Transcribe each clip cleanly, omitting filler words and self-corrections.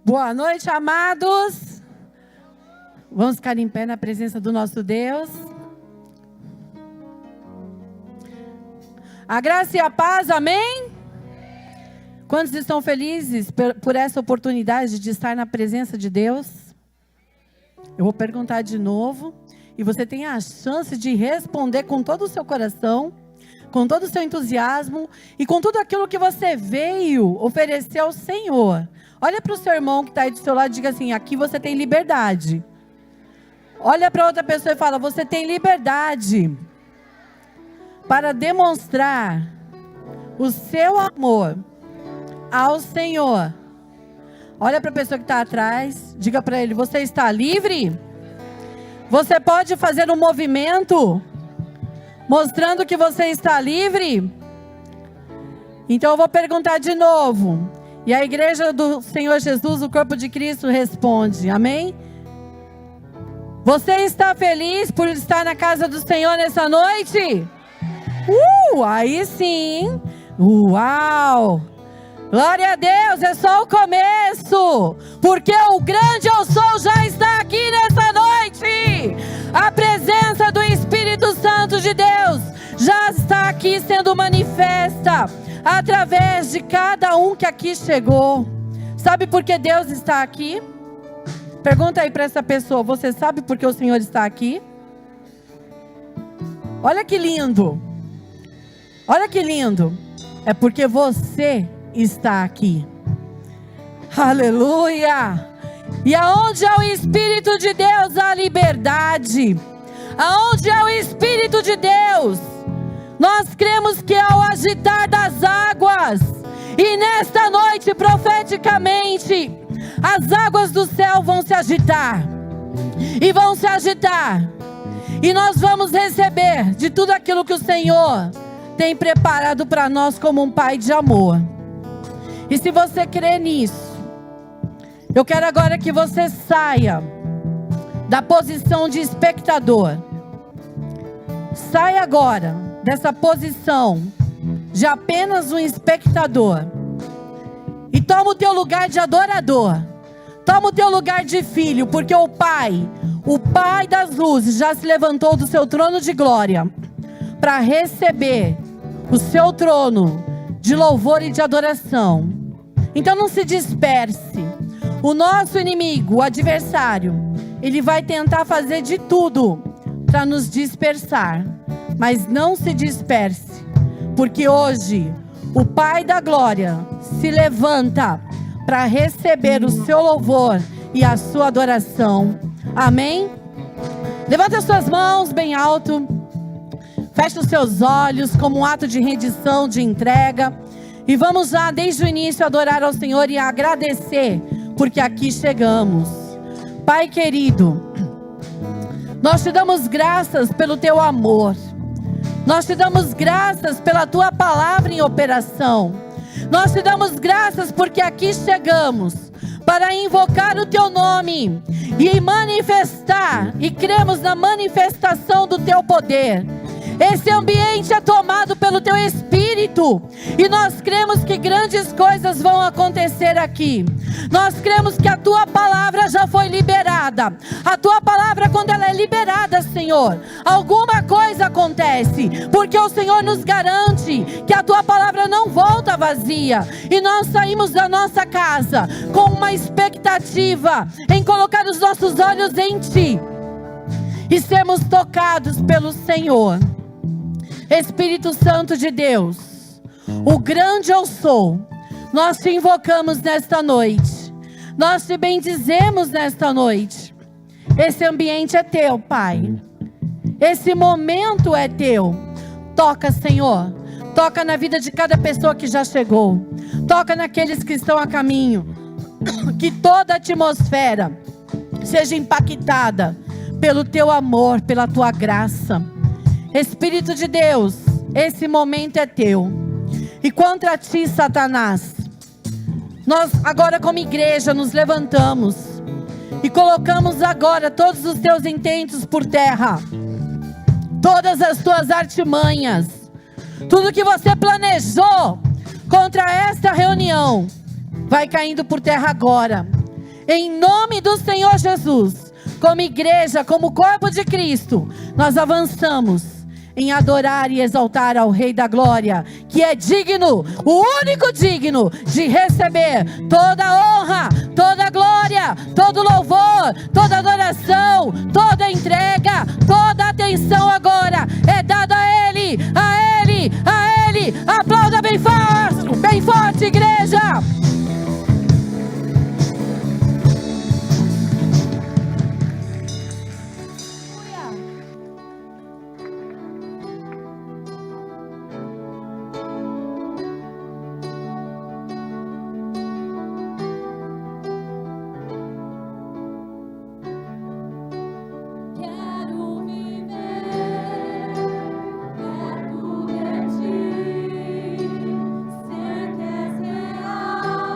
Boa noite, amados. Vamos ficar em pé na presença do nosso Deus. A graça e a paz, amém? Quantos estão felizes por essa oportunidade de estar na presença de Deus? Eu vou perguntar de novo, e você tem a chance de responder com todo o seu coração, com todo o seu entusiasmo, e com tudo aquilo que você veio oferecer ao Senhor. Olha para o seu irmão que está aí do seu lado e diga assim: aqui você tem liberdade. Olha para outra pessoa e fala: você tem liberdade para demonstrar o seu amor ao Senhor. Olha para a pessoa que está atrás, diga para ele: você está livre? Você pode fazer um movimento mostrando que você está livre? Então eu vou perguntar de novo. E a igreja do Senhor Jesus, o corpo de Cristo, responde, amém? Você está feliz por estar na casa do Senhor nessa noite? Aí sim. Uau! Glória a Deus, é só o começo. Porque o grande eu sou já está aqui nessa noite. A presença do Espírito Santo de Deus já está aqui sendo manifesta através de cada um que aqui chegou. Sabe por que Deus está aqui? Pergunta aí para essa pessoa: você sabe por que o Senhor está aqui? Olha que lindo. Olha que lindo. É porque você está aqui. Aleluia. E aonde é o Espírito de Deus, há liberdade. Aonde é o Espírito de Deus, nós cremos que é o agitar das águas. E nesta noite, profeticamente, as águas do céu vão se agitar. E vão se agitar. E nós vamos receber de tudo aquilo que o Senhor tem preparado para nós como um Pai de amor. E se você crê nisso, eu quero agora que você saia da posição de espectador. Saia agora dessa posição de apenas um espectador e toma o teu lugar de adorador. Toma o teu lugar de filho, porque o Pai das luzes já se levantou do seu trono de glória para receber o seu trono de louvor e de adoração. Então não se disperse. O nosso inimigo, o adversário, ele vai tentar fazer de tudo para nos dispersar. Mas não se disperse, porque hoje o Pai da glória se levanta para receber o seu louvor e a sua adoração. Amém? Levanta as suas mãos bem alto. Feche os seus olhos como um ato de rendição, de entrega. E vamos já desde o início adorar ao Senhor e agradecer, porque aqui chegamos. Pai querido, nós te damos graças pelo teu amor. Nós te damos graças pela tua palavra em operação. Nós te damos graças porque aqui chegamos para invocar o teu nome e manifestar, e cremos na manifestação do teu poder. Esse ambiente é tomado pelo teu Espírito, e nós cremos que grandes coisas vão acontecer aqui. Nós cremos que a tua palavra já foi liberada. A tua palavra, quando ela é liberada, Senhor, alguma coisa acontece, porque o Senhor nos garante que a tua palavra não volta vazia. E nós saímos da nossa casa com uma expectativa em colocar os nossos olhos em ti e sermos tocados pelo Senhor. Espírito Santo de Deus, o grande eu sou, nós te invocamos nesta noite. Nós te bendizemos nesta noite. Esse ambiente é teu, Pai. Esse momento é teu. Toca, Senhor. Toca na vida de cada pessoa que já chegou. Toca naqueles que estão a caminho. Que toda a atmosfera seja impactada pelo teu amor, pela tua graça. Espírito de Deus, esse momento é teu. E contra ti, Satanás, nós agora como igreja nos levantamos e colocamos agora todos os teus intentos por terra. Todas as tuas artimanhas, tudo que você planejou contra esta reunião, vai caindo por terra agora. em nome do Senhor Jesus. Como igreja, como corpo de Cristo, nós avançamos em adorar e exaltar ao Rei da Glória, que é digno, o único digno de receber toda a honra, toda a glória, todo louvor, toda adoração, toda entrega, toda atenção agora é dada a Ele, a Ele, a Ele. Aplauda bem forte, igreja. Sei que és real.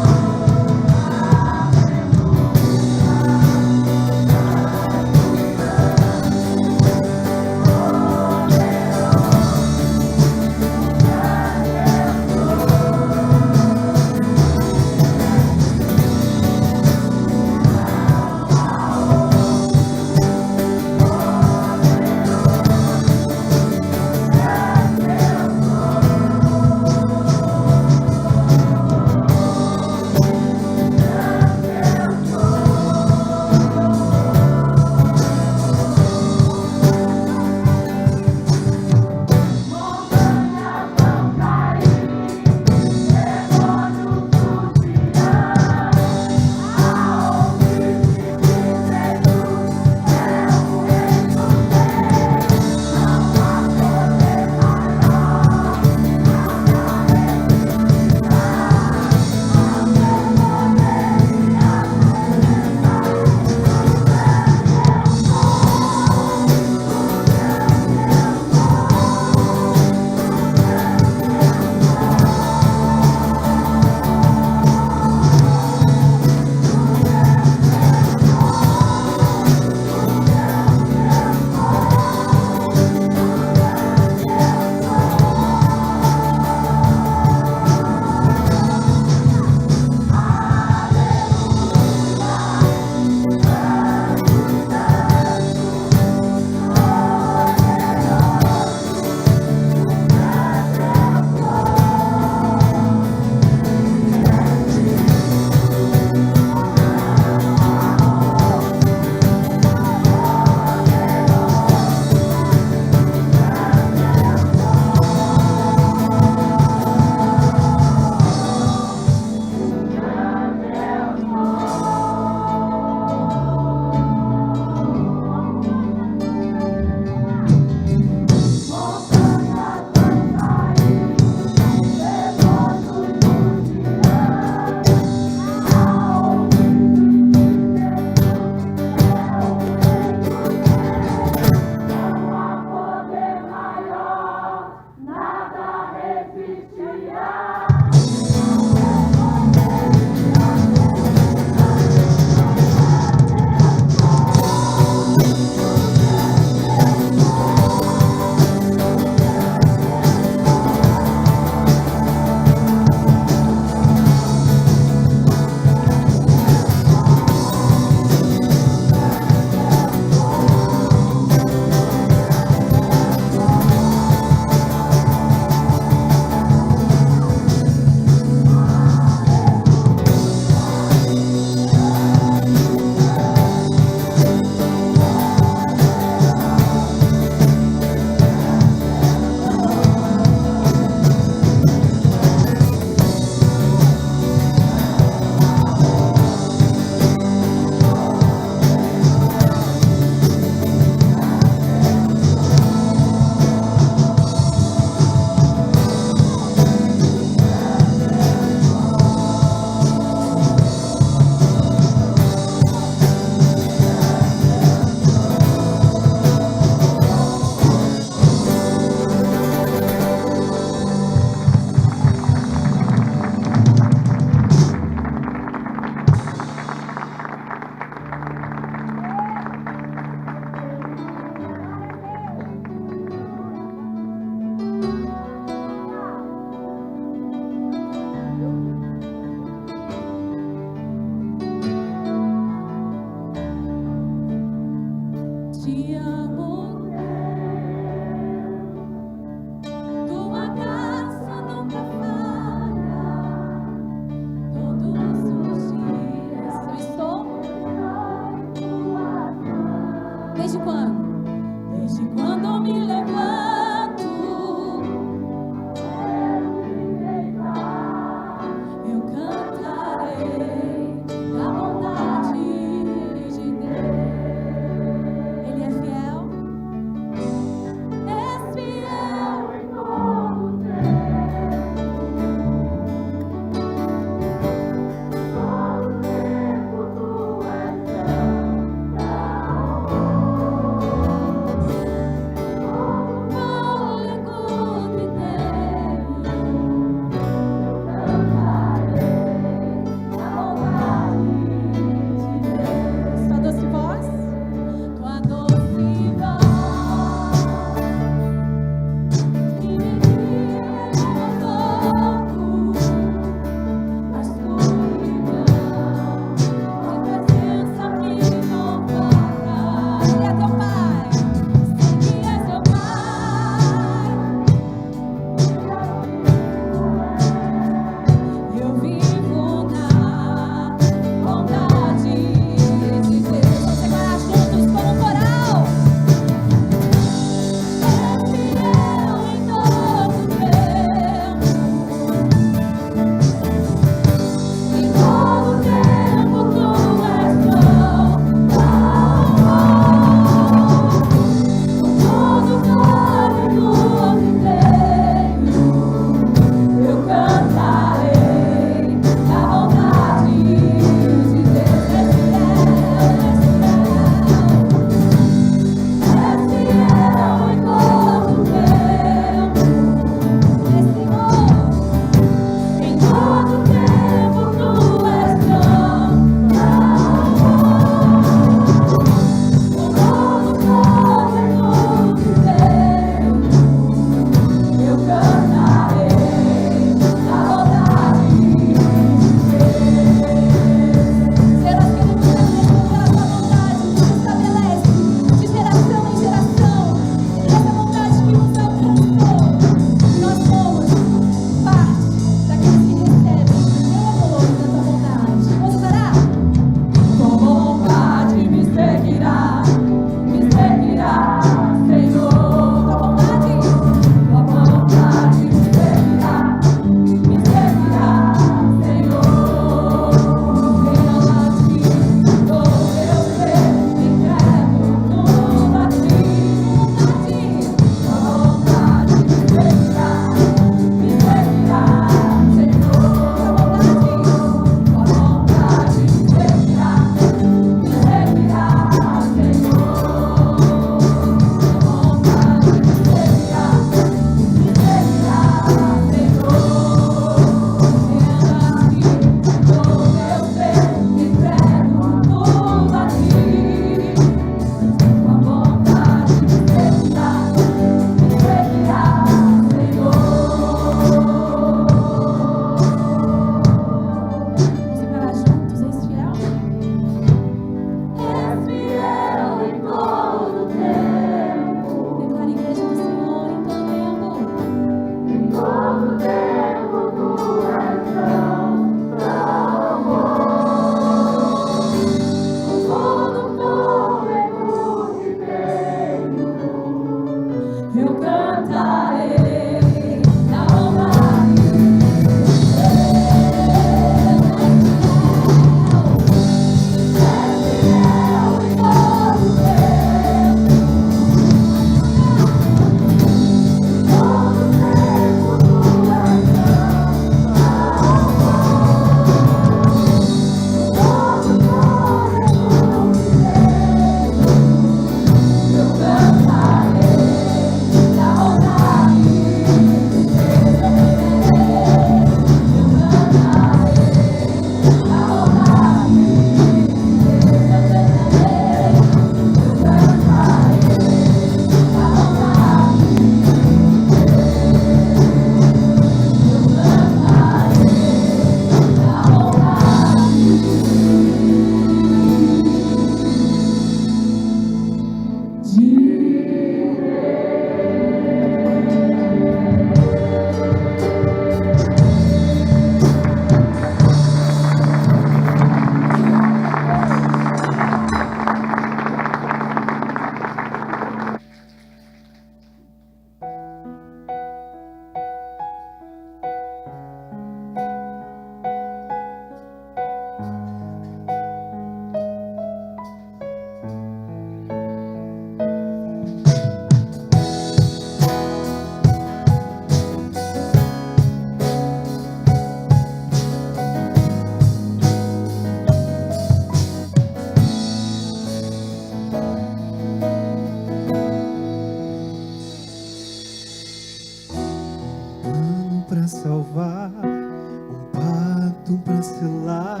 pacto pra selar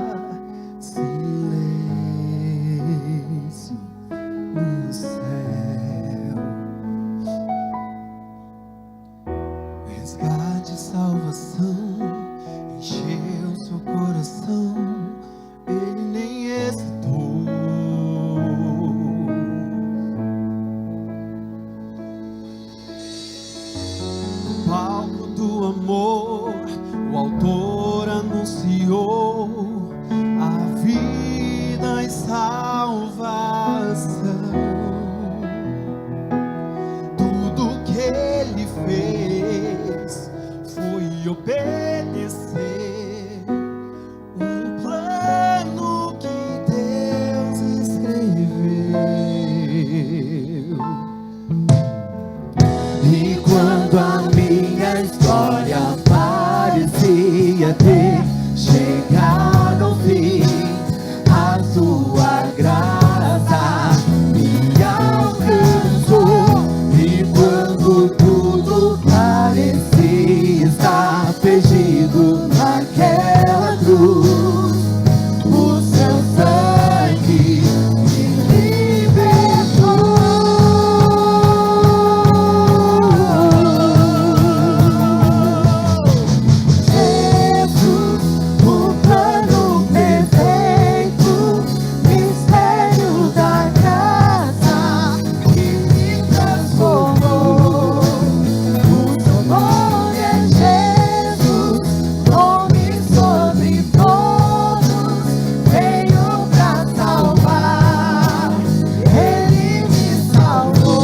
silêncio no céu. Resgate, salvação, encheu seu coração, ele nem hesitou. No palco do amor, o autor anunciou a vida e salvação. Tudo que ele fez foi obedecer um plano que Deus escreveu. E quando a minha história parecia ter chegado ao fim, a sua graça me alcançou. E quando tudo parecia estar perdido naquela cruz, o seu sangue me libertou. Jesus, o plano perfeito, mistério da graça que me transformou. O seu nome é Jesus, nome sobre todos, veio pra salvar, ele me salvou.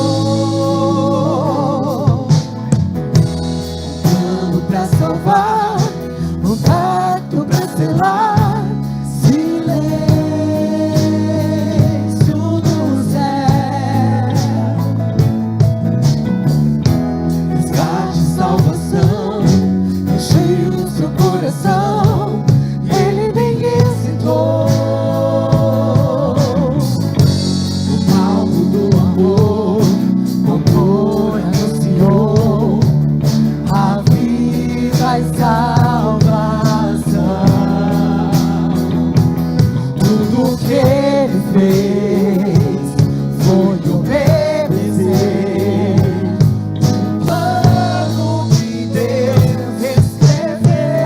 Plano pra salvar, um pacto pra selar, silêncio no céu. Resgate, salvação, encheu o seu coração, ele bem hesitou. No palco do amor, o autor anunciou a vida e salvação. Tudo que ele fez foi obedecer um plano que Deus escreveu.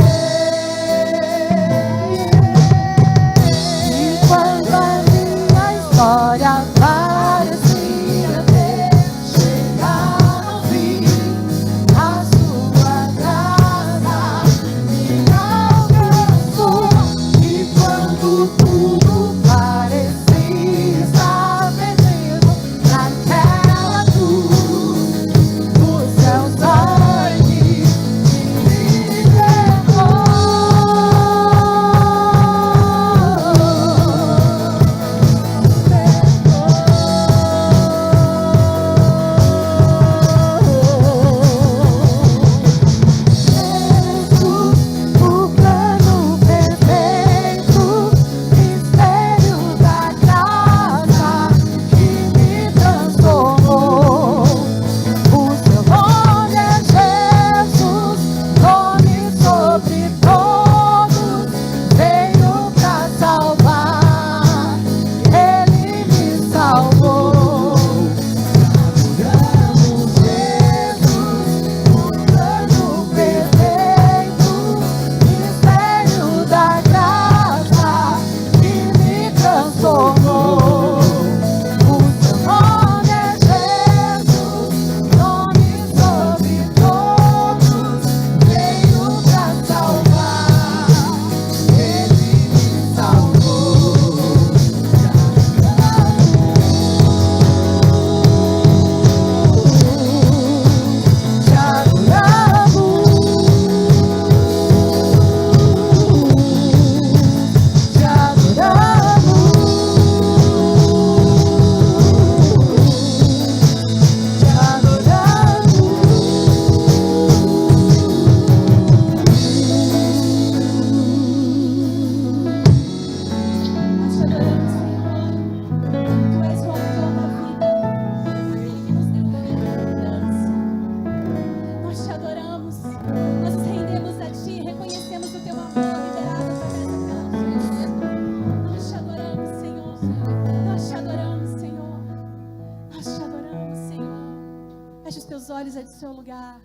do seu lugar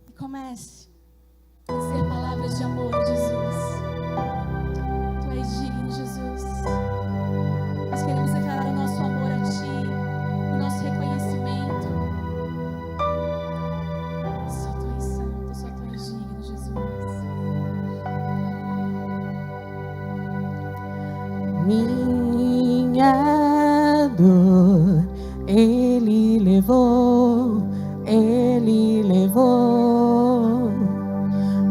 e comece a dizer palavras de amor a Jesus. Tu és digno, Jesus. Nós queremos declarar o nosso amor a Ti, o nosso reconhecimento. Só Tu és santo, só Tu és digno, Jesus. Minha dor Ele levou, Ele levou.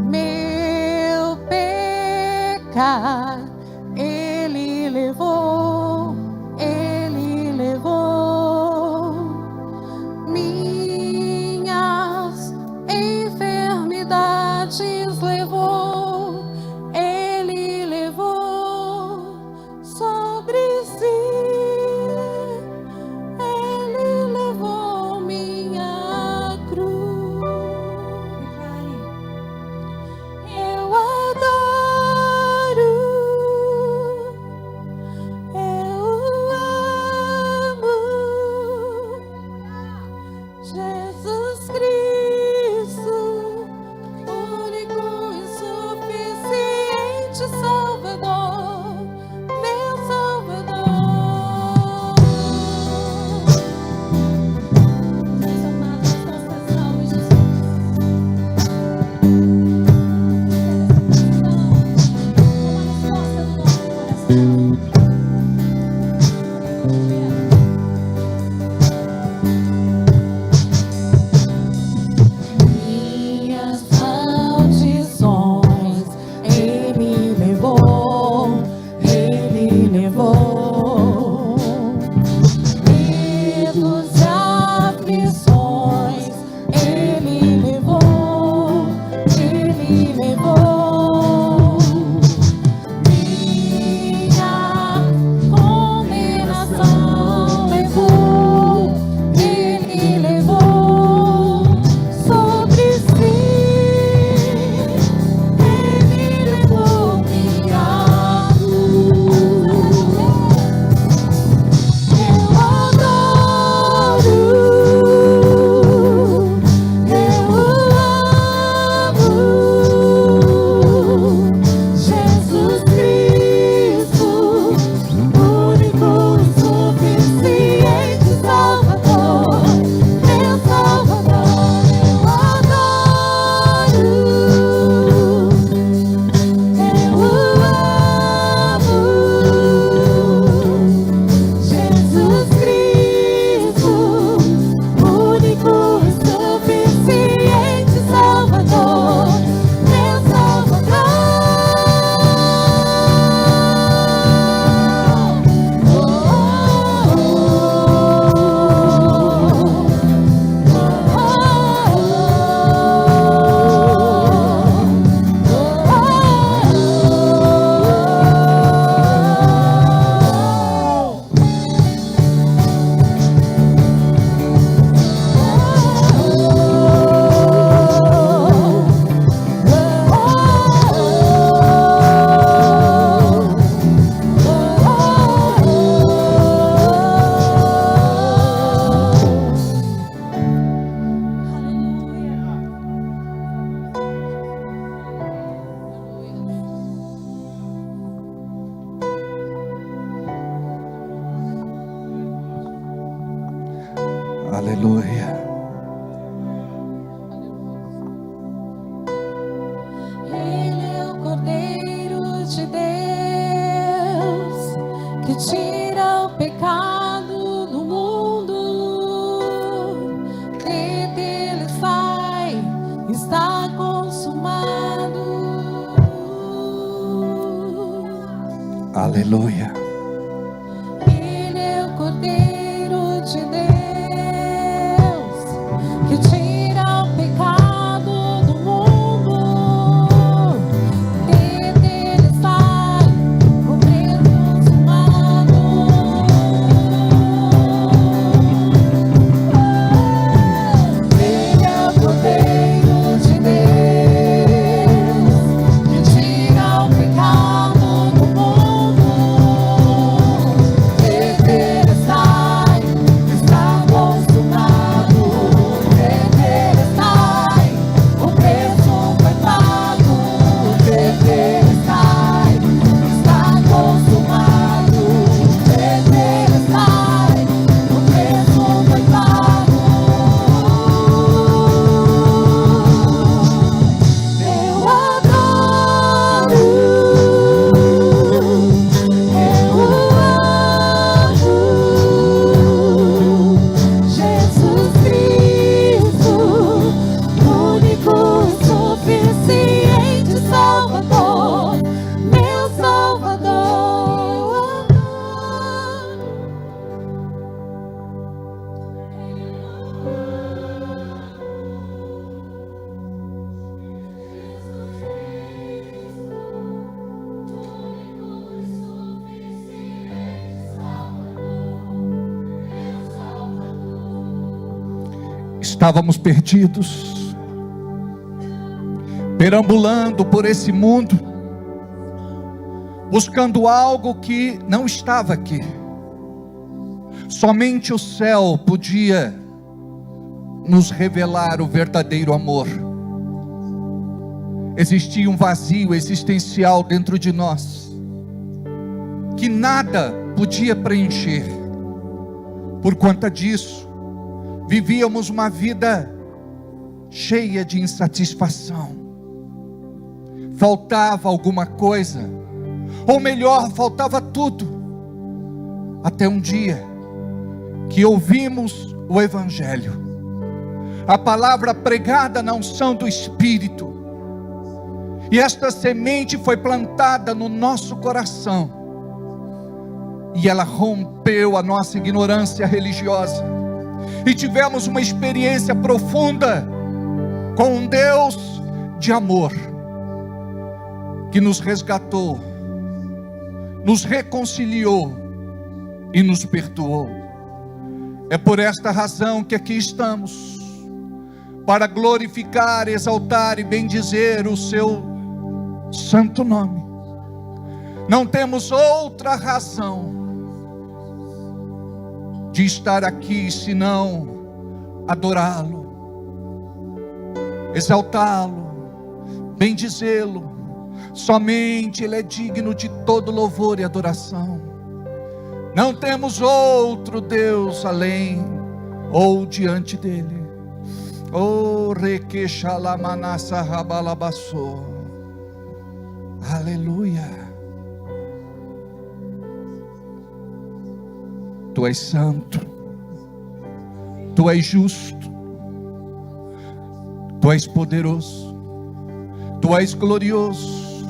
Meu pecado Ele levou, Ele levou. Minhas enfermidades levou, Ele levou sobre si. Ele levou minha cruz. Eu adoro, eu amo Jesus Cristo, único e suficiente Salvador, meu Salvador. Deus amado, as nossas almas, Jesus. Uma resposta do nosso coração. Minhas maldições Ele levou, Ele levou. Medos e aflições Ele levou, Ele levou. Minha condenação levou, Ele levou sobre si. Ele levou minha cruz. Eu adoro, eu amo Jesus Cristo, único e suficiente Salvador, meu Salvador. Eu adoro, eu amo Jesus Cristo, único e suficiente Salvador, meu Salvador. Aleluia. Ele é o Cordeiro de Deus que tira o pecado do mundo. Dele sai, está consumado. Aleluia. Ele é o Cordeiro de Deus que tira o pecado do mundo. Dele sai o preço consumado. Ele é o Cordeiro de Deus que tira o pecado do mundo. Estávamos perdidos, perambulando por esse mundo, buscando algo que não estava aqui. Somente o céu podia nos revelar o verdadeiro amor. Existia um vazio existencial dentro de nós, que nada podia preencher. Por conta disso, vivíamos uma vida cheia de insatisfação. Faltava alguma coisa, ou melhor, faltava tudo. Até um dia que ouvimos o Evangelho, a palavra pregada na unção do Espírito, e esta semente foi plantada no nosso coração, e ela rompeu a nossa ignorância religiosa, e tivemos uma experiência profunda com um Deus de amor, que nos resgatou, nos reconciliou e nos perdoou. É por esta razão que aqui estamos, para glorificar, exaltar e bendizer o seu santo nome. Não temos outra razão de estar aqui senão adorá-lo, exaltá-lo, bendizê-lo. Somente Ele é digno de todo louvor e adoração. Não temos outro Deus além ou diante dele. Oh, requexalamanassa rabalabassô. Aleluia. Tu és santo, tu és justo, tu és poderoso, tu és glorioso,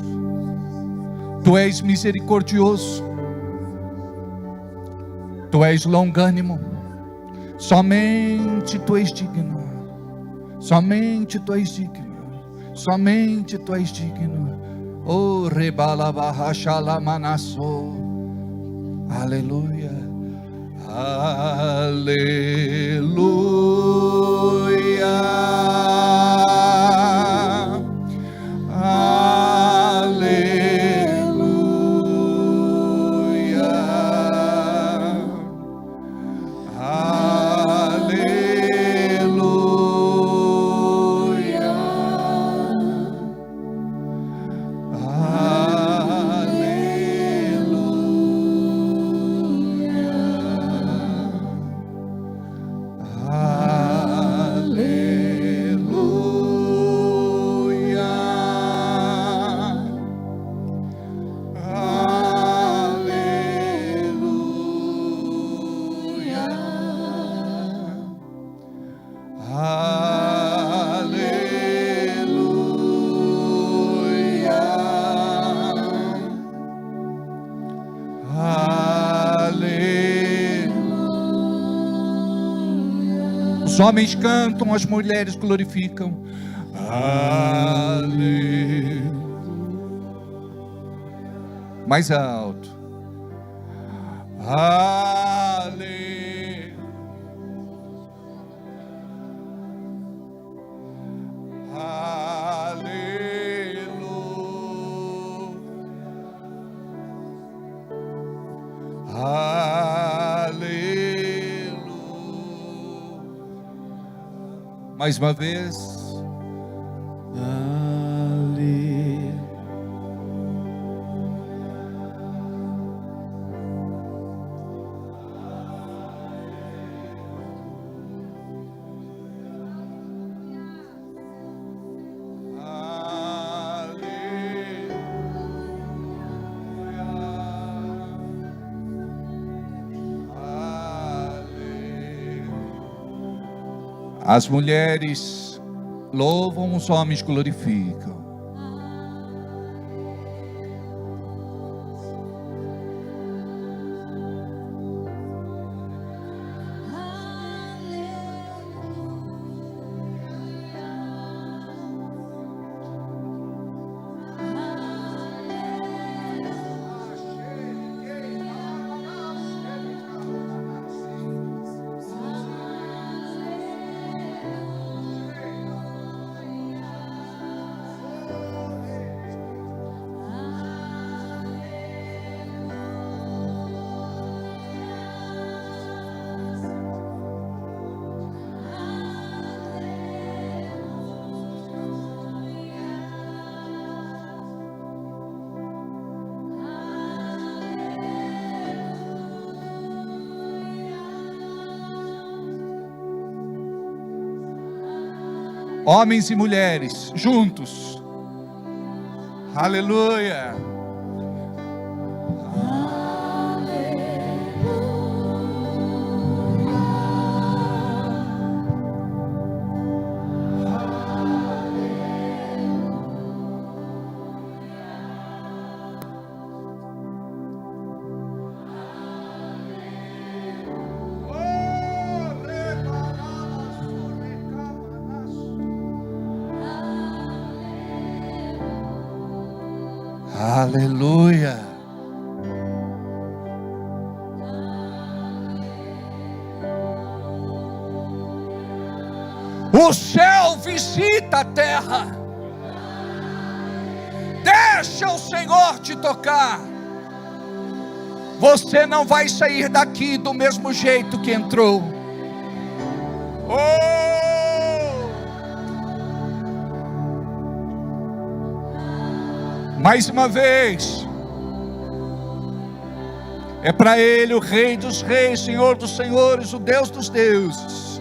tu és misericordioso, tu és longânimo. Somente tu és digno, somente tu és digno, somente tu és digno. Oh, rebalabarrachalamaнассо. Aleluia, aleluia. Os homens cantam, as mulheres glorificam. Aleluia. Mais alto. Aleluia. Aleluia. Mais uma vez. Aleluia. As mulheres louvam, os homens glorificam. homens e mulheres, juntos. Aleluia. Aleluia. O céu visita a terra. Deixa o Senhor te tocar. Você não vai sair daqui do mesmo jeito que entrou. Oh! Mais uma vez, é para Ele, o Rei dos Reis, Senhor dos Senhores, o Deus dos deuses.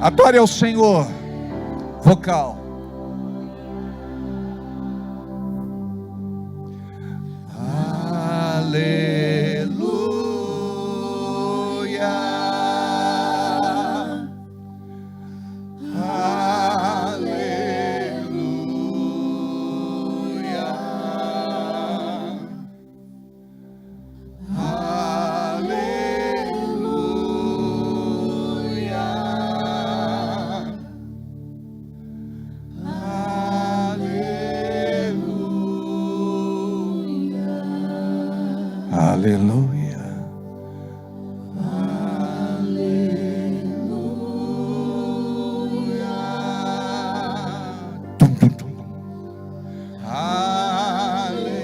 Adore ao Senhor. Vocal. Aleluia. Aleluia. Aleluia. Tum, tum, tum, tum. Aleluia.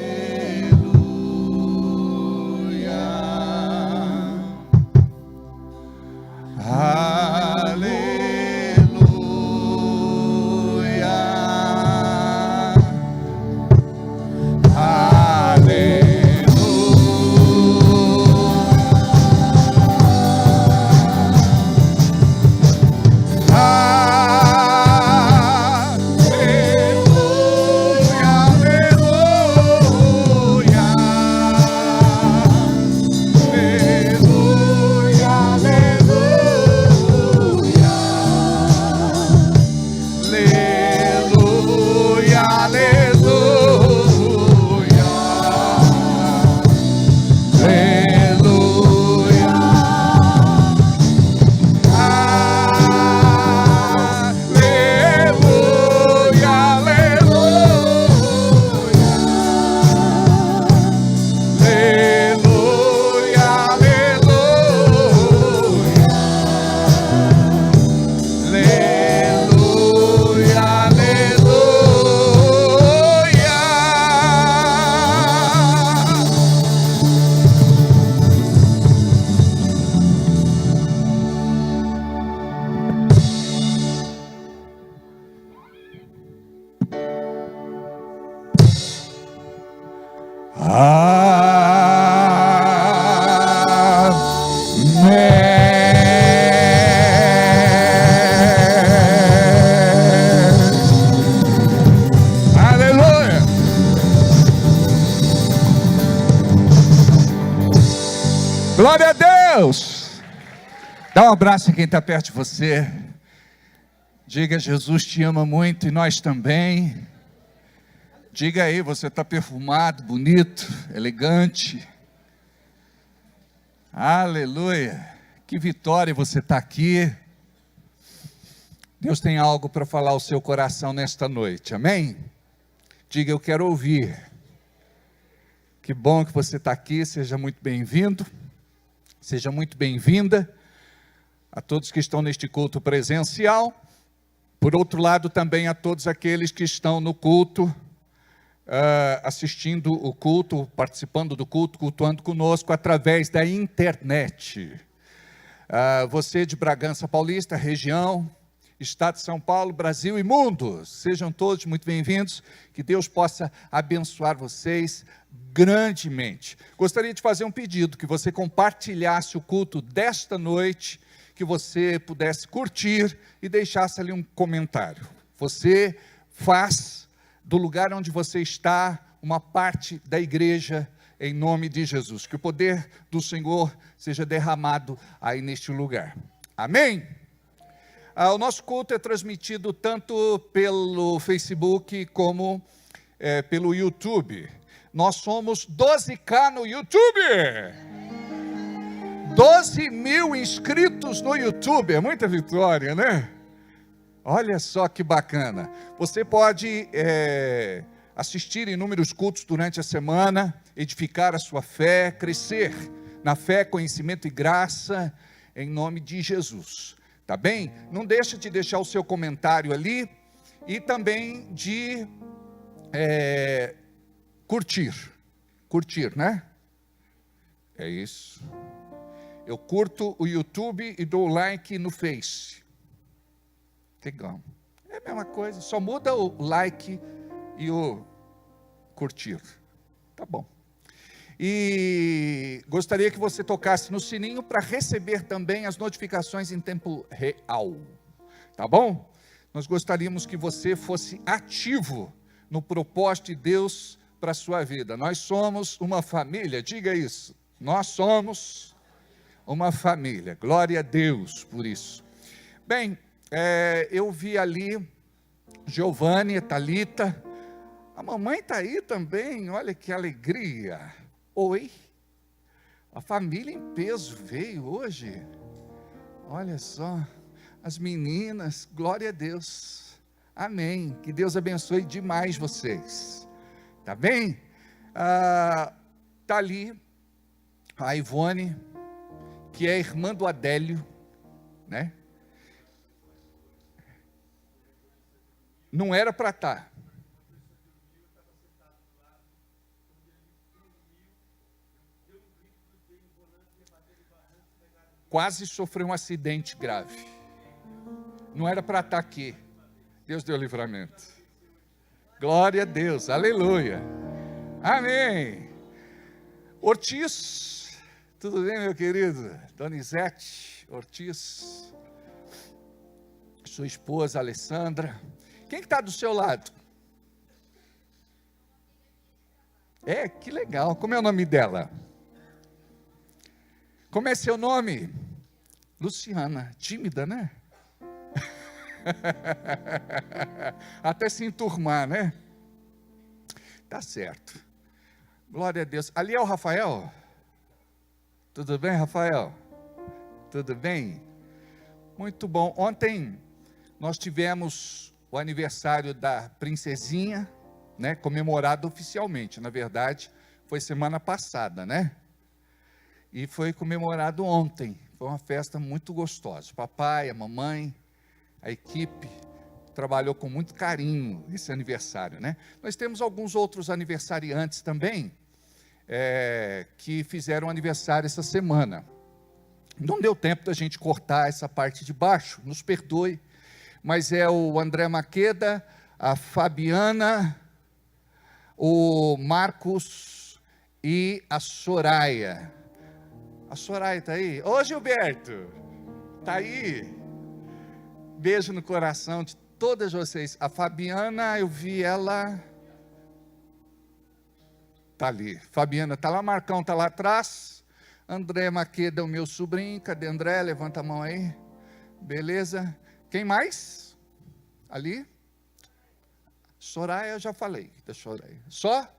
Glória a Deus. Dá um abraço em quem está perto de você. Diga: Jesus te ama muito e nós também. Diga aí, você está perfumado, bonito, elegante. Aleluia. Que vitória você está aqui. Deus tem algo para falar ao seu coração nesta noite, amém? Diga: eu quero ouvir. Que bom que você está aqui, seja muito bem-vindo, seja muito bem-vinda, a todos que estão neste culto presencial, por outro lado também a todos aqueles que estão no culto assistindo o culto, participando do culto, cultuando conosco através da internet. Você de Bragança Paulista, região, Estado de São Paulo, Brasil e mundo, sejam todos muito bem-vindos, que Deus possa abençoar vocês grandemente. Gostaria de fazer um pedido, que você compartilhasse o culto desta noite, que você pudesse curtir e deixasse ali um comentário. Você faz do lugar onde você está uma parte da igreja, em nome de Jesus. Que o poder do Senhor seja derramado aí neste lugar. Amém? O nosso culto é transmitido tanto pelo Facebook como pelo YouTube. Nós somos 12K no YouTube. 12 mil inscritos no YouTube. É muita vitória, né? Olha só que bacana. Você pode assistir inúmeros cultos durante a semana, edificar a sua fé, crescer na fé, conhecimento e graça, em nome de Jesus. Tá bem? Não deixe de deixar o seu comentário ali e também de curtir, né? É isso. Eu curto o YouTube e dou like no Face. Legal. É a mesma coisa, só muda o like e o curtir. Tá bom. E gostaria que você tocasse no sininho para receber também as notificações em tempo real. Tá bom? Nós gostaríamos que você fosse ativo no propósito de Deus para a sua vida. Nós somos uma família, diga isso. Nós somos uma família. Glória a Deus por isso. Bem, eu vi ali Giovanni, Thalita. A mamãe está aí também, olha que alegria. Oi, a família em peso veio hoje. Olha só, as meninas, glória a Deus. Amém. Que Deus abençoe demais vocês. Tá bem? Tá ali a Ivone, que é irmã do Adélio, né? Não era para estar. Quase sofreu um acidente grave. Não era para estar aqui. Deus deu livramento. Glória a Deus, aleluia. Amém. Ortiz, tudo bem, meu querido? Donizete Ortiz, sua esposa Alessandra. Quem que está do seu lado? Que legal. Como é o nome dela? Como é seu nome? Luciana. Tímida, né? Até se enturmar, né? Tá certo. Glória a Deus. Ali é o Rafael? Tudo bem, Rafael? Tudo bem? Muito bom. Ontem nós tivemos o aniversário da princesinha, né? Comemorado oficialmente. Na verdade, foi semana passada, né? E foi comemorado ontem. Foi uma festa muito gostosa. O papai, a mamãe, a equipe trabalhou com muito carinho esse aniversário, né? Nós temos alguns outros aniversariantes também, que fizeram aniversário essa semana. Não deu tempo da gente cortar essa parte de baixo, nos perdoe, mas é o André Maqueda, a Fabiana, o Marcos e a Soraya. A Soraya está aí? Ô Gilberto, está aí? Beijo no coração de todas vocês. A Fabiana, eu vi ela, está ali. Fabiana está lá, Marcão está lá atrás. André Maqueda, o meu sobrinho. Cadê André? Levanta a mão aí. Beleza. Quem mais? Ali? Soraya, eu já falei. Deixa eu olhar aí. Só?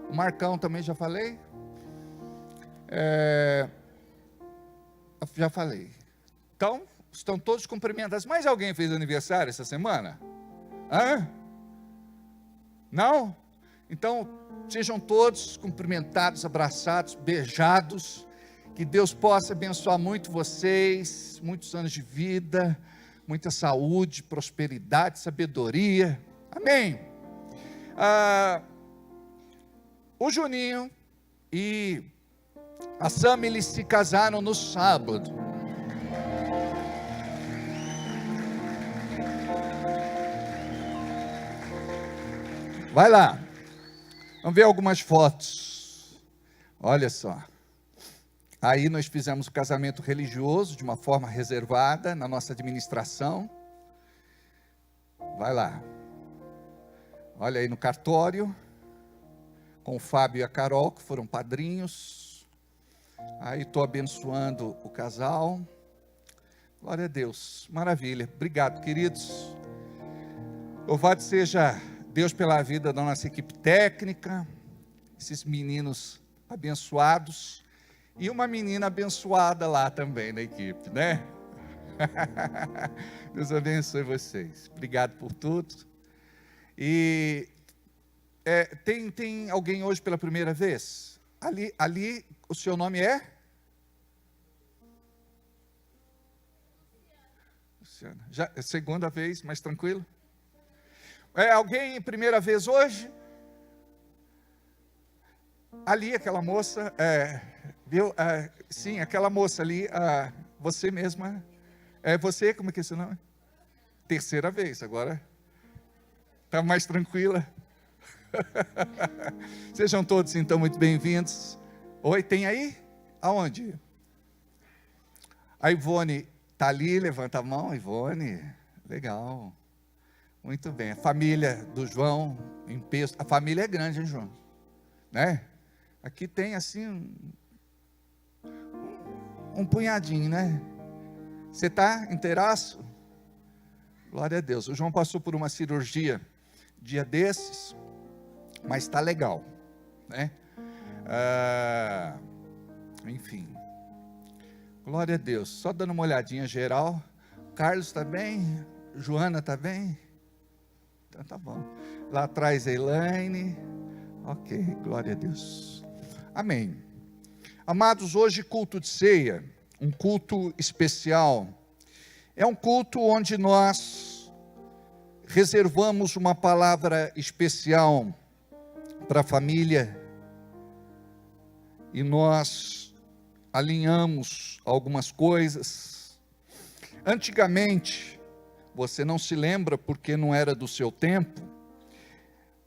O Marcão também já falei. Já falei. Então, estão todos cumprimentados. Mais alguém fez aniversário essa semana? Hã? Não? Então, sejam todos cumprimentados, abraçados, beijados. Que Deus possa abençoar muito vocês, muitos anos de vida, muita saúde, prosperidade, sabedoria. Amém. O Juninho e a Samily se casaram no sábado. Vai lá. Vamos ver algumas fotos. Olha só. Aí nós fizemos o casamento religioso de uma forma reservada na nossa administração. Vai lá. Olha aí no cartório, com o Fábio e a Carol, que foram padrinhos. Aí estou abençoando o casal. Glória a Deus. Maravilha. Obrigado, queridos. Louvado seja Deus pela vida da nossa equipe técnica, esses meninos abençoados. E uma menina abençoada lá também na equipe, né? Deus abençoe vocês. Obrigado por tudo. E tem alguém hoje pela primeira vez? Ali o seu nome é? Luciana. Já é segunda vez, mais tranquilo? É alguém primeira vez hoje? Ali aquela moça, viu? Sim, aquela moça ali, você mesma. É você, como é que é seu nome? Terceira vez, agora está mais tranquila. Sejam todos então muito bem-vindos. Oi, tem aí? Aonde? A Ivone está ali, levanta a mão, Ivone. Legal. Muito bem. A família do João, em peso. A família é grande, hein, João? Né? Aqui tem assim um punhadinho, né? Você está inteiraço? Glória a Deus. O João passou por uma cirurgia dia desses, mas está legal, né? Enfim. Glória a Deus. Só dando uma olhadinha geral. Carlos está bem? Joana está bem? Então tá bom. Lá atrás a Elaine. Ok, glória a Deus. Amém. Amados, hoje culto de ceia, um culto especial. É um culto onde nós reservamos uma palavra especial para a família e nós alinhamos algumas coisas. Antigamente, você não se lembra porque não era do seu tempo,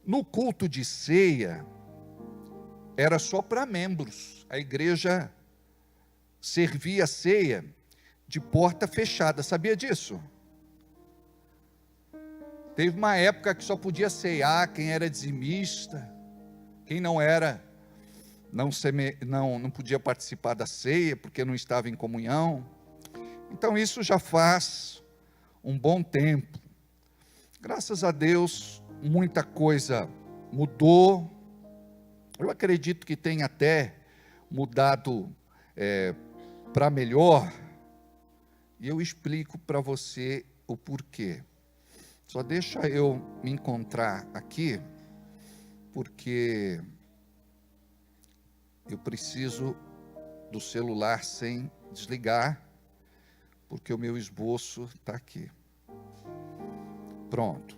no culto de ceia, era só para membros. A igreja servia a ceia de porta fechada. Sabia disso? Teve uma época que só podia ceiar quem era dizimista. Quem não era, não podia participar da ceia, porque não estava em comunhão. Então isso já faz um bom tempo. Graças a Deus, muita coisa mudou. Eu acredito que tem até mudado para melhor. E eu explico para você o porquê. Só deixa eu me encontrar aqui, porque eu preciso do celular sem desligar, porque o meu esboço está aqui. Pronto,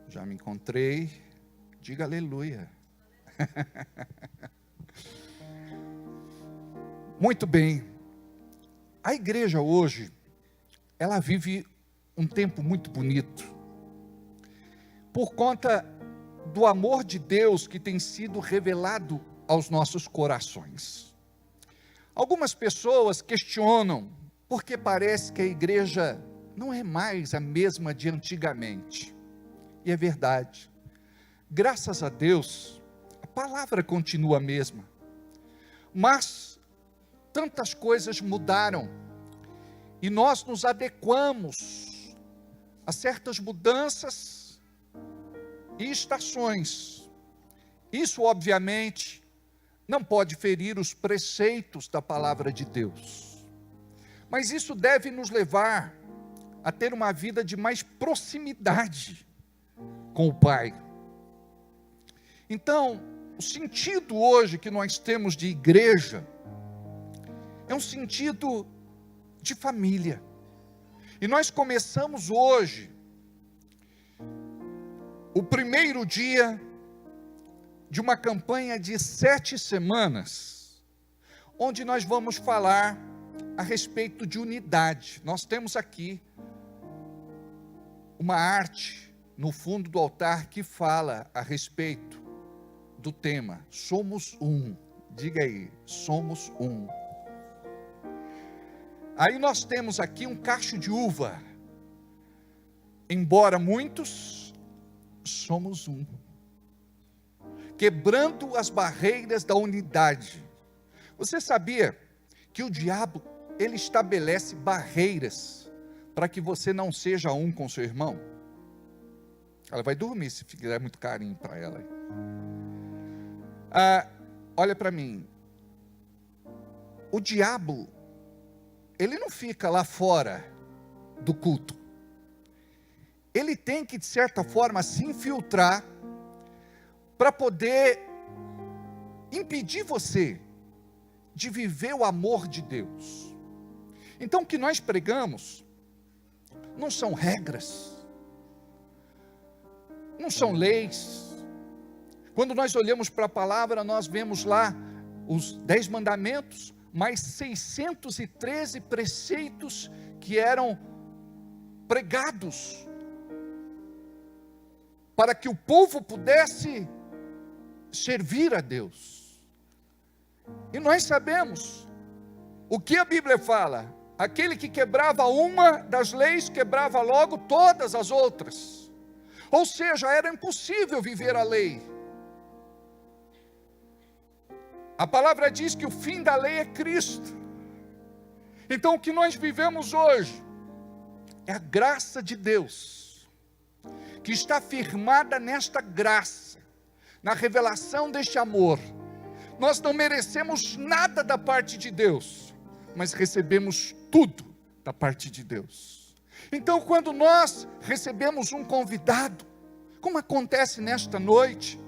já me encontrei. Diga aleluia. Muito bem. A igreja hoje, ela vive um tempo muito bonito, por conta do amor de Deus que tem sido revelado aos nossos corações. Algumas pessoas questionam, porque parece que a igreja não é mais a mesma de antigamente. E é verdade. Graças a Deus, a palavra continua a mesma. Mas tantas coisas mudaram. E nós nos adequamos a certas mudanças e estações. Isso, obviamente, não pode ferir os preceitos da palavra de Deus. Mas isso deve nos levar a ter uma vida de mais proximidade com o Pai. Então, o sentido hoje que nós temos de igreja é um sentido de família. E nós começamos hoje o primeiro dia de uma campanha de 7 semanas, onde nós vamos falar a respeito de unidade. Nós temos aqui uma arte no fundo do altar que fala a respeito do tema, somos um. Diga aí, somos um. Aí nós temos aqui um cacho de uva. Embora muitos, somos um. Quebrando as barreiras da unidade. Você sabia que o diabo, ele estabelece barreiras para que você não seja um com seu irmão? Ela vai dormir se fizer muito carinho para ela. Olha para mim. O diabo, ele não fica lá fora do culto. Ele tem que, de certa forma, se infiltrar para poder impedir você de viver o amor de Deus. Então, o que nós pregamos não são regras, não são leis. Quando nós olhamos para a palavra, nós vemos lá os 10 mandamentos, mais 613 preceitos que eram pregados para que o povo pudesse servir a Deus. E nós sabemos o que a Bíblia fala: aquele que quebrava uma das leis, quebrava logo todas as outras. Ou seja, era impossível viver a lei. A palavra diz que o fim da lei é Cristo. Então o que nós vivemos hoje é a graça de Deus, que está firmada nesta graça, na revelação deste amor. Nós não merecemos nada da parte de Deus, mas recebemos tudo da parte de Deus. Então, quando nós recebemos um convidado, como acontece nesta noite,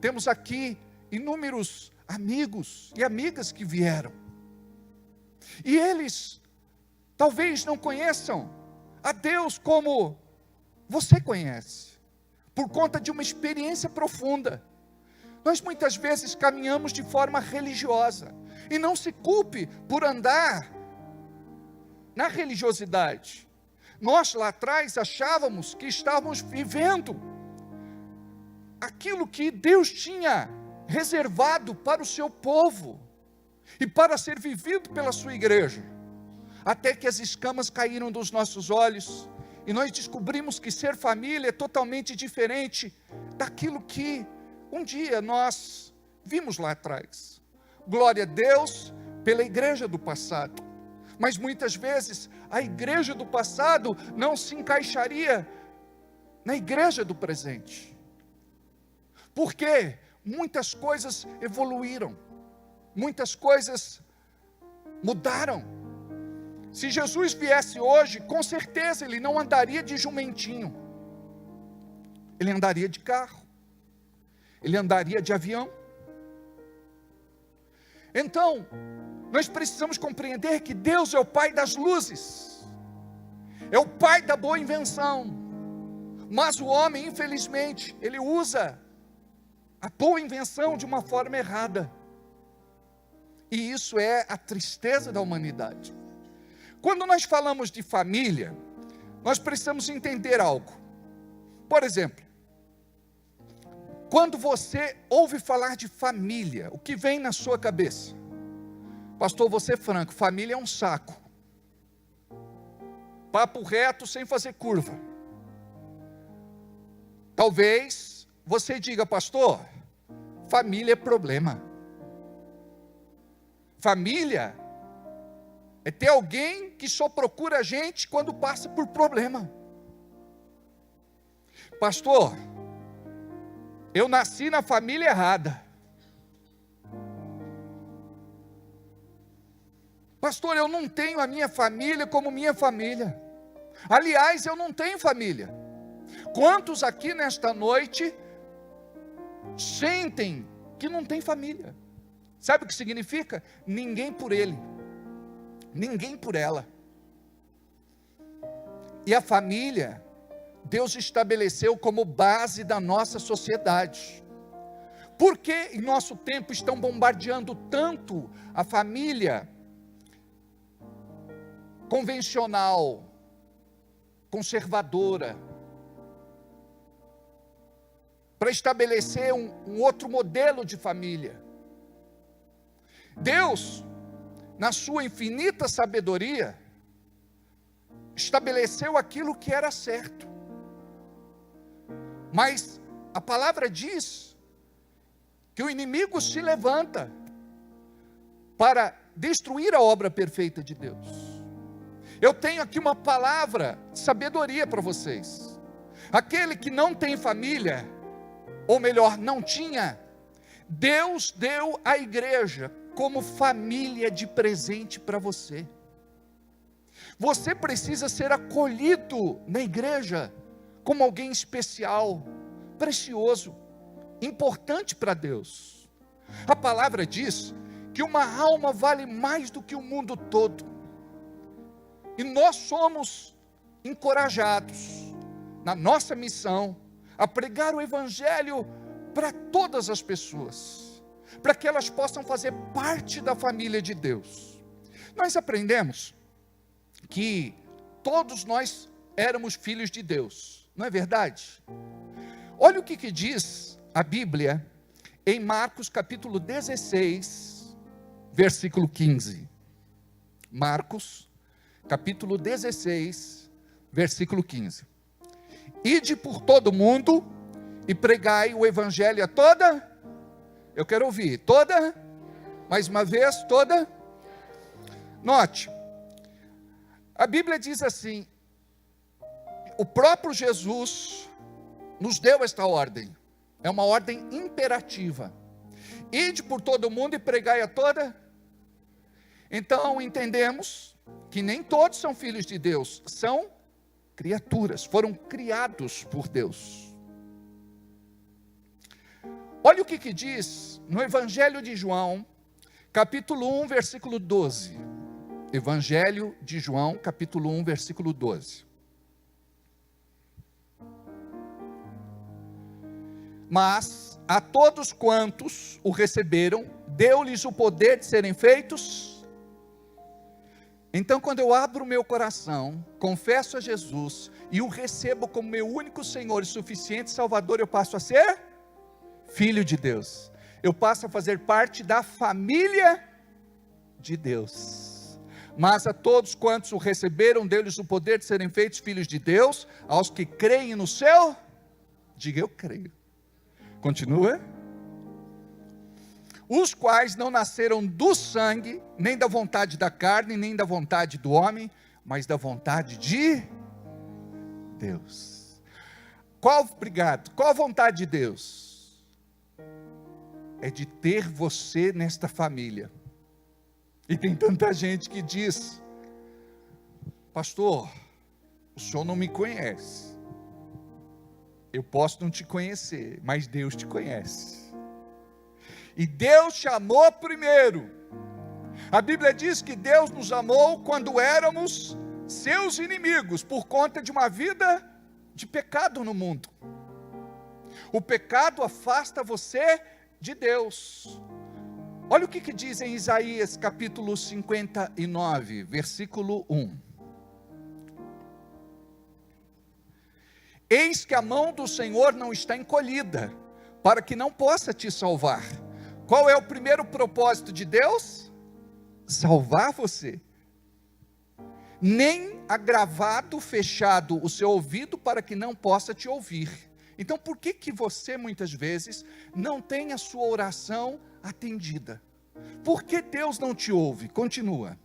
temos aqui inúmeros amigos e amigas que vieram, e eles talvez não conheçam a Deus como você conhece, por conta de uma experiência profunda. Nós muitas vezes caminhamos de forma religiosa, e não se culpe por andar na religiosidade. Nós lá atrás achávamos que estávamos vivendo aquilo que Deus tinha reservado para o seu povo, e para ser vivido pela sua igreja, até que as escamas caíram dos nossos olhos, e nós descobrimos que ser família é totalmente diferente daquilo que um dia nós vimos lá atrás. Glória a Deus pela igreja do passado, mas muitas vezes a igreja do passado não se encaixaria na igreja do presente. Por quê? Muitas coisas evoluíram, muitas coisas mudaram. Se Jesus viesse hoje, com certeza ele não andaria de jumentinho, ele andaria de carro, ele andaria de avião. Então, nós precisamos compreender que Deus é o Pai das luzes, é o Pai da boa invenção, mas o homem, infelizmente, ele usa a boa invenção de uma forma errada, e isso é a tristeza da humanidade. Quando nós falamos de família, nós precisamos entender algo. Por exemplo, quando você ouve falar de família, o que vem na sua cabeça? Pastor, vou ser franco, família é um saco, papo reto sem fazer curva. Talvez você diga: pastor, família é problema. Família é ter alguém que só procura a gente quando passa por problema. Pastor, eu nasci na família errada. Pastor, eu não tenho a minha família como minha família. Aliás, eu não tenho família. Quantos aqui nesta noite sentem que não tem família? Sabe o que significa? Ninguém por ele, ninguém por ela. E a família, Deus estabeleceu como base da nossa sociedade. Por que em nosso tempo estão bombardeando tanto a família convencional, conservadora, para estabelecer um outro modelo de família? Deus, na sua infinita sabedoria, estabeleceu aquilo que era certo. Mas a palavra diz que o inimigo se levanta para destruir a obra perfeita de Deus. Eu tenho aqui uma palavra de sabedoria para vocês. Aquele que não tem família, ou melhor, não tinha, Deus deu à igreja como família de presente para você. Você precisa ser acolhido na igreja como alguém especial, precioso, importante para Deus. A palavra diz que uma alma vale mais do que o mundo todo. E nós somos encorajados na nossa missão a pregar o evangelho para todas as pessoas, para que elas possam fazer parte da família de Deus. Nós aprendemos que todos nós éramos filhos de Deus, não é verdade? Olha o que diz a Bíblia em Marcos capítulo 16, versículo 15. Marcos capítulo 16, versículo 15. Ide por todo mundo e pregai o evangelho a toda, eu quero ouvir, toda, mais uma vez, toda. Note, a Bíblia diz assim, o próprio Jesus nos deu esta ordem, é uma ordem imperativa. Ide por todo mundo e pregai a toda. Então entendemos que nem todos são filhos de Deus, são criaturas, foram criados por Deus. Olha o que diz no Evangelho de João, capítulo 1, versículo 12. Evangelho de João, capítulo 1, versículo 12. Mas a todos quantos o receberam, deu-lhes o poder de serem feitos. Então, quando eu abro o meu coração, confesso a Jesus e o recebo como meu único Senhor e suficiente Salvador, eu passo a ser filho de Deus. Eu passo a fazer parte da família de Deus. Mas a todos quantos o receberam, deu-lhes o poder de serem feitos filhos de Deus, aos que creem no seu, diga eu creio. Continua. Os quais não nasceram do sangue, nem da vontade da carne, nem da vontade do homem, mas da vontade de Deus. Obrigado. Qual a vontade de Deus? É de ter você nesta família. E tem tanta gente que diz, pastor, o senhor não me conhece. Eu posso não te conhecer, mas Deus te conhece. E Deus te amou primeiro. A Bíblia diz que Deus nos amou quando éramos seus inimigos, por conta de uma vida de pecado no mundo. O pecado afasta você de Deus. Olha o que diz em Isaías capítulo 59, versículo 1. Eis que a mão do Senhor não está encolhida, para que não possa te salvar. Qual é o primeiro propósito de Deus? Salvar você. Nem agravado, fechado o seu ouvido, para que não possa te ouvir. Então por que você muitas vezes não tem a sua oração atendida? Por que Deus não te ouve? Continua.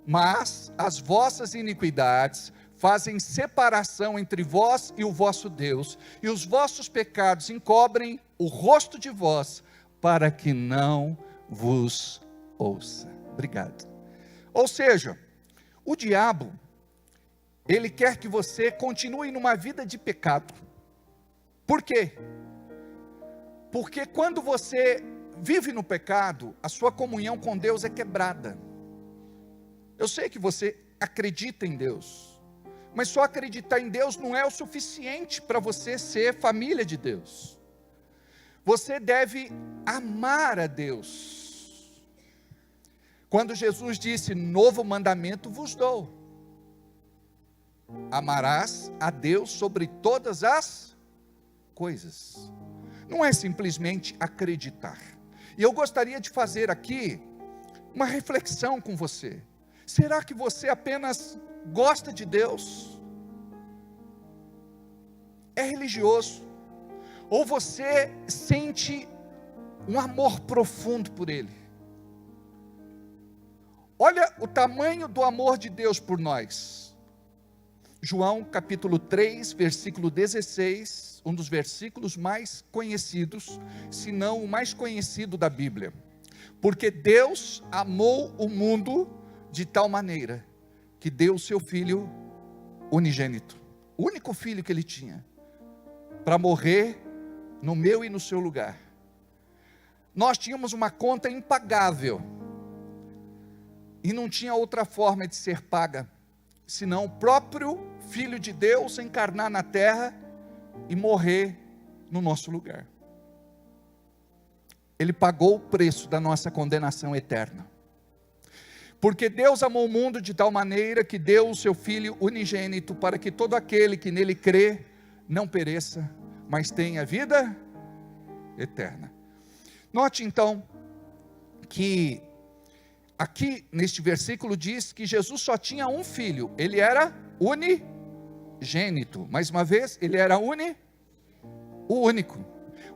Mas as vossas iniquidades fazem separação entre vós e o vosso Deus, e os vossos pecados encobrem o rosto de vós, para que não vos ouça. Obrigado. Ou seja, o diabo, ele quer que você continue numa vida de pecado. Por quê? Porque quando você vive no pecado, a sua comunhão com Deus é quebrada. Eu sei que você acredita em Deus, mas só acreditar em Deus não é o suficiente para você ser família de Deus. Você deve amar a Deus. Quando Jesus disse, novo mandamento vos dou. Amarás a Deus sobre todas as coisas. Não é simplesmente acreditar. E eu gostaria de fazer aqui uma reflexão com você. Será que você apenas gosta de Deus? É religioso? Ou você sente um amor profundo por Ele? Olha o tamanho do amor de Deus por nós. João capítulo 3, versículo 16, um dos versículos mais conhecidos, se não o mais conhecido da Bíblia. Porque Deus amou o mundo de tal maneira, que deu o seu Filho unigênito, o único filho que Ele tinha, para morrer no meu e no seu lugar. Nós tínhamos uma conta impagável, e não tinha outra forma de ser paga, senão o próprio Filho de Deus encarnar na terra, e morrer no nosso lugar. Ele pagou o preço da nossa condenação eterna. Porque Deus amou o mundo de tal maneira que deu o seu Filho unigênito para que todo aquele que nele crê não pereça, mas tenha vida eterna. Note então que aqui neste versículo diz que Jesus só tinha um filho, ele era unigênito. Mais uma vez, ele era o único.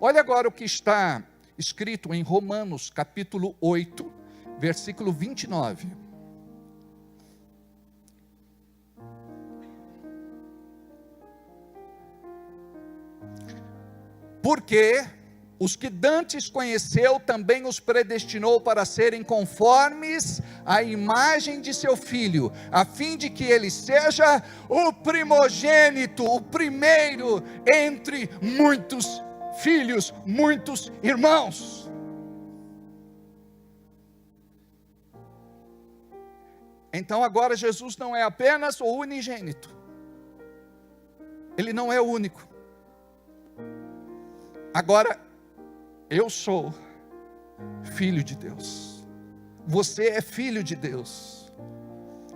Olha agora o que está escrito em Romanos capítulo 8, versículo 29. Porque os que dantes conheceu, também os predestinou para serem conformes à imagem de seu Filho, a fim de que ele seja o primogênito, o primeiro entre muitos filhos, muitos irmãos. Então agora Jesus não é apenas o unigênito, Ele não é o único. Agora, eu sou filho de Deus, você é filho de Deus,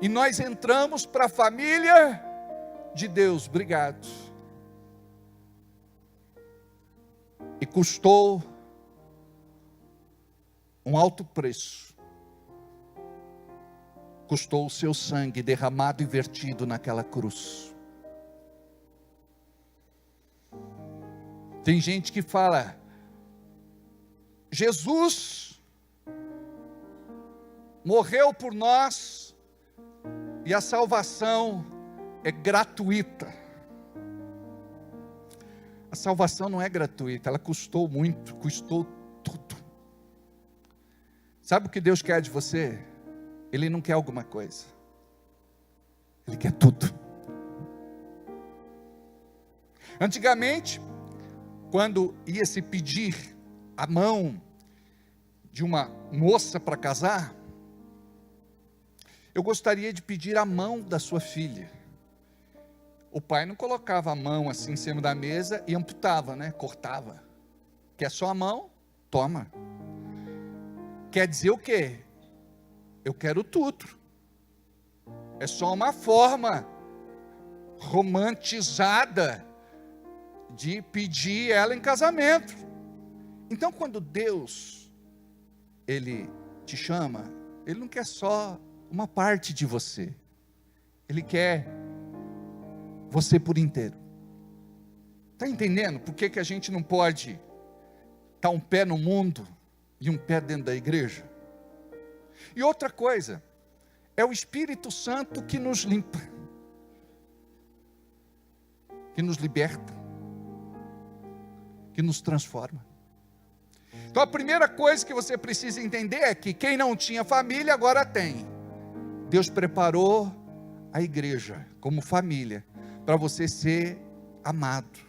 e nós entramos para a família de Deus. Obrigado. E custou um alto preço, custou o seu sangue derramado e vertido naquela cruz. Tem gente que fala, Jesus morreu por nós e a salvação é gratuita. A salvação não é gratuita, ela custou muito, custou tudo. Sabe o que Deus quer de você? Ele não quer alguma coisa, Ele quer tudo. Antigamente, quando ia se pedir a mão de uma moça para casar, eu gostaria de pedir a mão da sua filha. O pai não colocava a mão assim em cima da mesa e amputava, né? Cortava. Quer só a mão? Toma. Quer dizer o quê? Eu quero tudo. É só uma forma romantizada de pedir ela em casamento. Então quando Deus, Ele te chama, Ele não quer só uma parte de você, Ele quer você por inteiro. Está entendendo por que a gente não pode estar um pé no mundo e um pé dentro da igreja? E outra coisa, é o Espírito Santo que nos limpa, que nos liberta, que nos transforma. Então a primeira coisa que você precisa entender é que quem não tinha família agora tem. Deus preparou a igreja como família para você ser amado,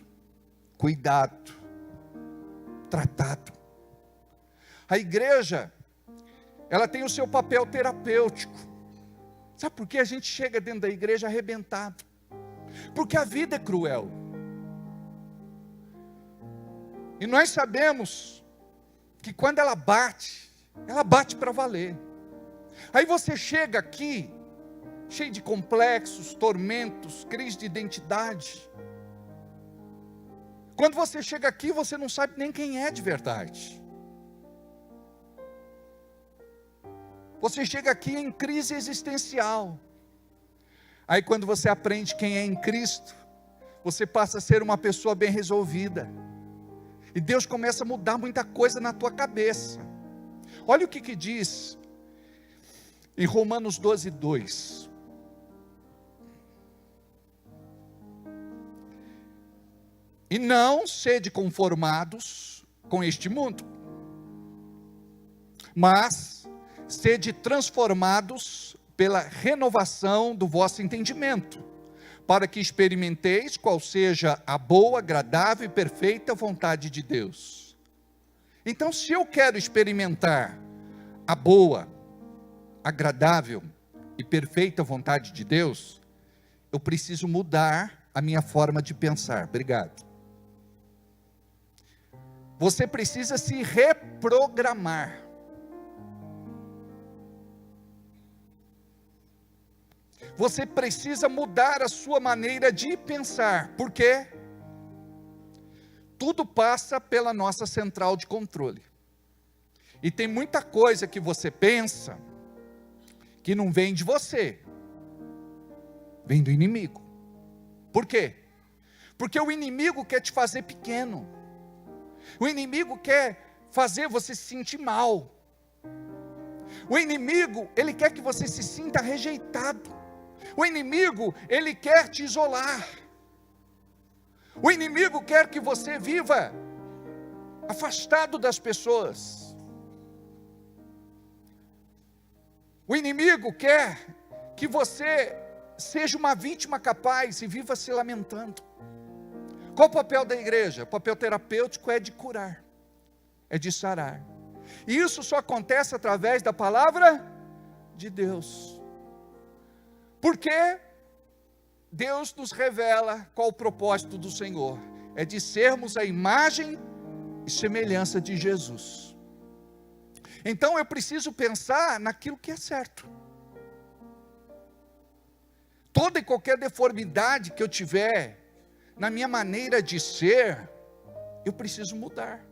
cuidado, tratado. A igreja, ela tem o seu papel terapêutico. Sabe por que a gente chega dentro da igreja arrebentado? Porque a vida é cruel. E nós sabemos que quando ela bate para valer. Aí você chega aqui, cheio de complexos, tormentos, crise de identidade. Quando você chega aqui, você não sabe nem quem é de verdade. Você chega aqui em crise existencial. Aí quando você aprende quem é em Cristo, você passa a ser uma pessoa bem resolvida. E Deus começa a mudar muita coisa na tua cabeça. Olha o que diz em Romanos 12, 2. E não sede conformados com este mundo, mas sede transformados pela renovação do vosso entendimento, para que experimenteis qual seja a boa, agradável e perfeita vontade de Deus. Então, se eu quero experimentar a boa, agradável e perfeita vontade de Deus, eu preciso mudar a minha forma de pensar. Obrigado. Você precisa se reprogramar. Você precisa mudar a sua maneira de pensar. Por quê? Tudo passa pela nossa central de controle. E tem muita coisa que você pensa que não vem de você, vem do inimigo. Por quê? Porque o inimigo quer te fazer pequeno. O inimigo quer fazer você se sentir mal. O inimigo, ele quer que você se sinta rejeitado. O inimigo, ele quer te isolar. O inimigo quer que você viva afastado das pessoas. O inimigo quer que você seja uma vítima capaz e viva se lamentando. Qual o papel da igreja? O papel terapêutico é de curar, é de sarar. E isso só acontece através da palavra de Deus. Porque Deus nos revela qual o propósito do Senhor. É de sermos a imagem e semelhança de Jesus. Então eu preciso pensar naquilo que é certo. Toda e qualquer deformidade que eu tiver na minha maneira de ser, eu preciso mudar.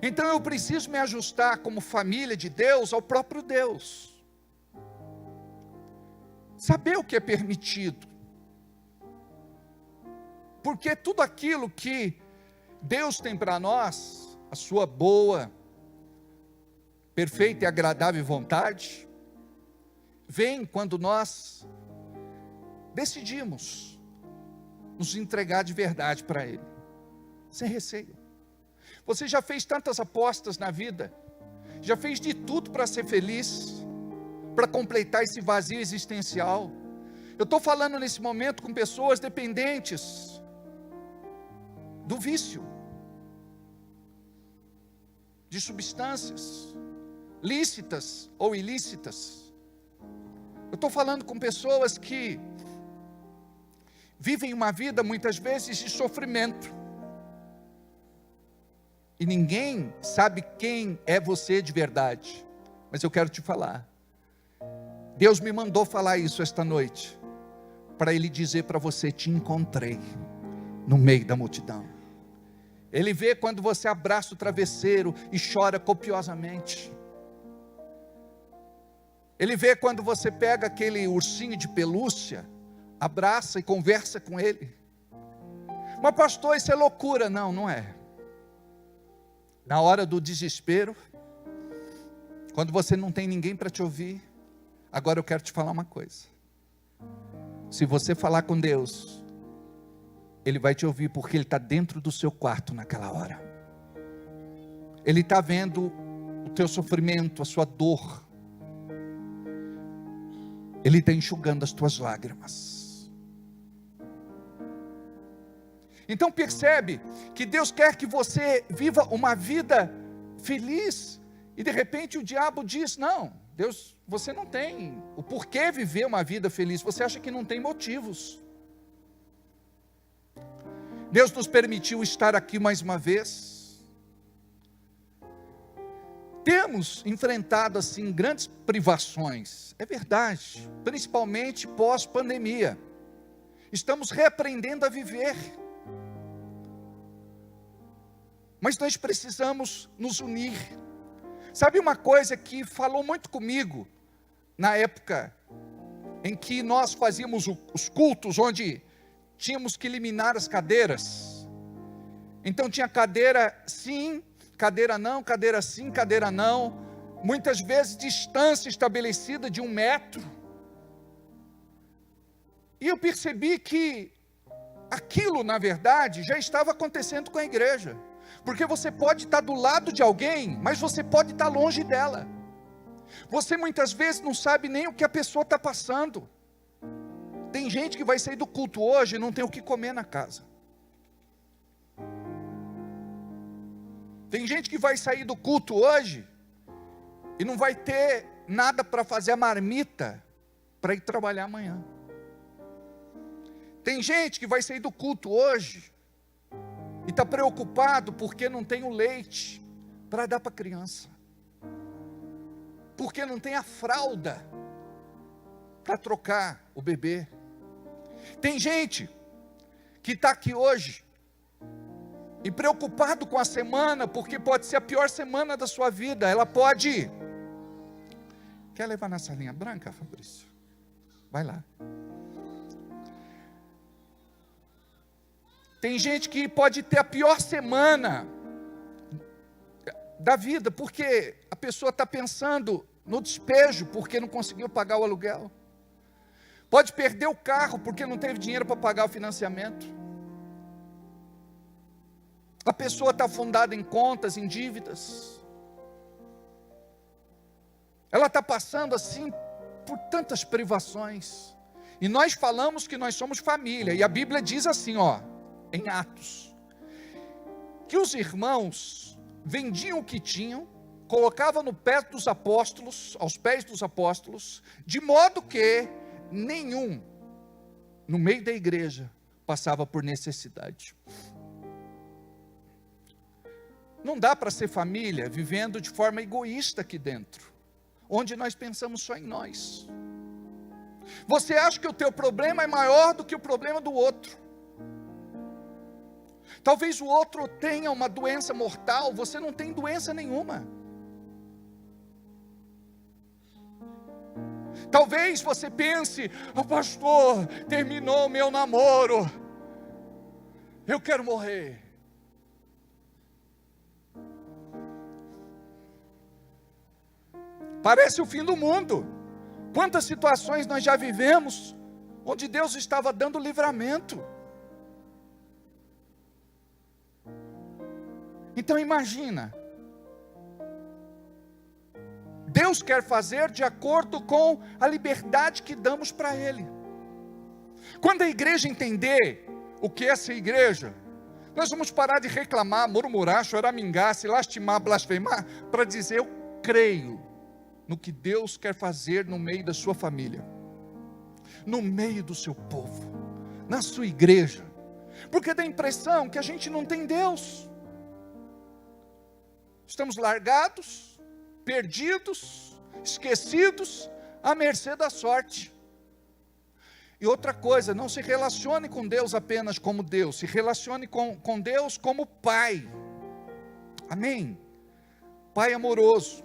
Então eu preciso me ajustar como família de Deus ao próprio Deus. Saber o que é permitido. Porque tudo aquilo que Deus tem para nós, a sua boa, perfeita e agradável vontade, vem quando nós decidimos nos entregar de verdade para Ele, sem receio. Você já fez tantas apostas na vida, já fez de tudo para ser feliz, para completar esse vazio existencial. Eu estou falando nesse momento com pessoas dependentes do vício, de substâncias, lícitas ou ilícitas. Eu estou falando com pessoas que vivem uma vida muitas vezes de sofrimento. E ninguém sabe quem é você de verdade. Mas eu quero te falar. Deus me mandou falar isso esta noite, para Ele dizer para você: te encontrei no meio da multidão. Ele vê quando você abraça o travesseiro e chora copiosamente. Ele vê quando você pega aquele ursinho de pelúcia, abraça e conversa com ele. Mas pastor, isso é loucura. Não, não é. Na hora do desespero, quando você não tem ninguém para te ouvir, agora eu quero te falar uma coisa. Se você falar com Deus, Ele vai te ouvir, porque Ele está dentro do seu quarto naquela hora. Ele está vendo o teu sofrimento, a sua dor. Ele está enxugando as tuas lágrimas. Então percebe que Deus quer que você viva uma vida feliz. E de repente o diabo diz: não, Deus, você não tem o porquê viver uma vida feliz. Você acha que não tem motivos. Deus nos permitiu estar aqui mais uma vez. Temos enfrentado assim grandes privações, é verdade, principalmente pós-pandemia. Estamos reaprendendo a viver. Mas nós precisamos nos unir. Sabe uma coisa que falou muito comigo na época em que nós fazíamos os cultos, onde tínhamos que eliminar as cadeiras. Então tinha cadeira sim, cadeira não, cadeira sim, cadeira não. Muitas vezes distância estabelecida de 1 metro. E eu percebi que aquilo, na verdade, já estava acontecendo com a igreja. Porque você pode estar do lado de alguém, mas você pode estar longe dela. Você muitas vezes não sabe nem o que a pessoa está passando. Tem gente que vai sair do culto hoje e não tem o que comer na casa. Tem gente que vai sair do culto hoje e não vai ter nada para fazer a marmita para ir trabalhar amanhã. Tem gente que vai sair do culto hoje e está preocupado porque não tem o leite para dar para a criança. Porque não tem a fralda para trocar o bebê. Tem gente que está aqui hoje e preocupado com a semana, porque pode ser a pior semana da sua vida. Ela pode... Quer levar na salinha branca, Fabrício? Vai lá. Tem gente que pode ter a pior semana da vida, porque a pessoa está pensando no despejo, porque não conseguiu pagar o aluguel. Pode perder o carro, porque não teve dinheiro para pagar o financiamento. A pessoa está afundada em contas, em dívidas. Ela está passando assim por tantas privações. E nós falamos que nós somos família, e a Bíblia diz assim, ó, em Atos, que os irmãos vendiam o que tinham, colocavam no pé dos apóstolos, aos pés dos apóstolos, de modo que nenhum no meio da igreja passava por necessidade. Não dá para ser família vivendo de forma egoísta aqui dentro, onde nós pensamos só em nós. Você acha que o teu problema é maior do que o problema do outro. Talvez o outro tenha uma doença mortal, você não tem doença nenhuma. Talvez você pense, pastor, terminou o meu namoro, eu quero morrer. Parece o fim do mundo. Quantas situações nós já vivemos, onde Deus estava dando livramento. Então imagina, Deus quer fazer de acordo com a liberdade que damos para Ele. Quando a igreja entender o que é ser igreja, nós vamos parar de reclamar, murmurar, choramingar, se lastimar, blasfemar, para dizer eu creio no que Deus quer fazer no meio da sua família, no meio do seu povo, na sua igreja, porque dá a impressão que a gente não tem Deus. Estamos largados, perdidos, esquecidos, à mercê da sorte. E outra coisa, não se relacione com Deus apenas como Deus, se relacione com Deus como Pai. Amém? Pai amoroso.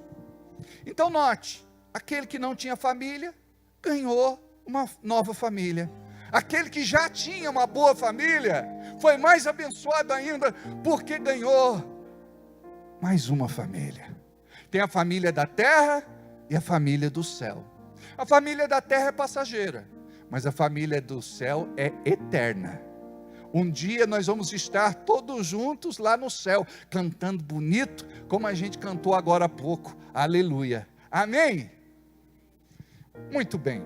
Então note, aquele que não tinha família, ganhou uma nova família. Aquele que já tinha uma boa família, foi mais abençoado ainda, porque ganhou mais uma família. Tem a família da terra e a família do céu. A família da terra é passageira, mas a família do céu é eterna. Um dia nós vamos estar todos juntos lá no céu, cantando bonito, como a gente cantou agora há pouco. Aleluia. Amém? Muito bem.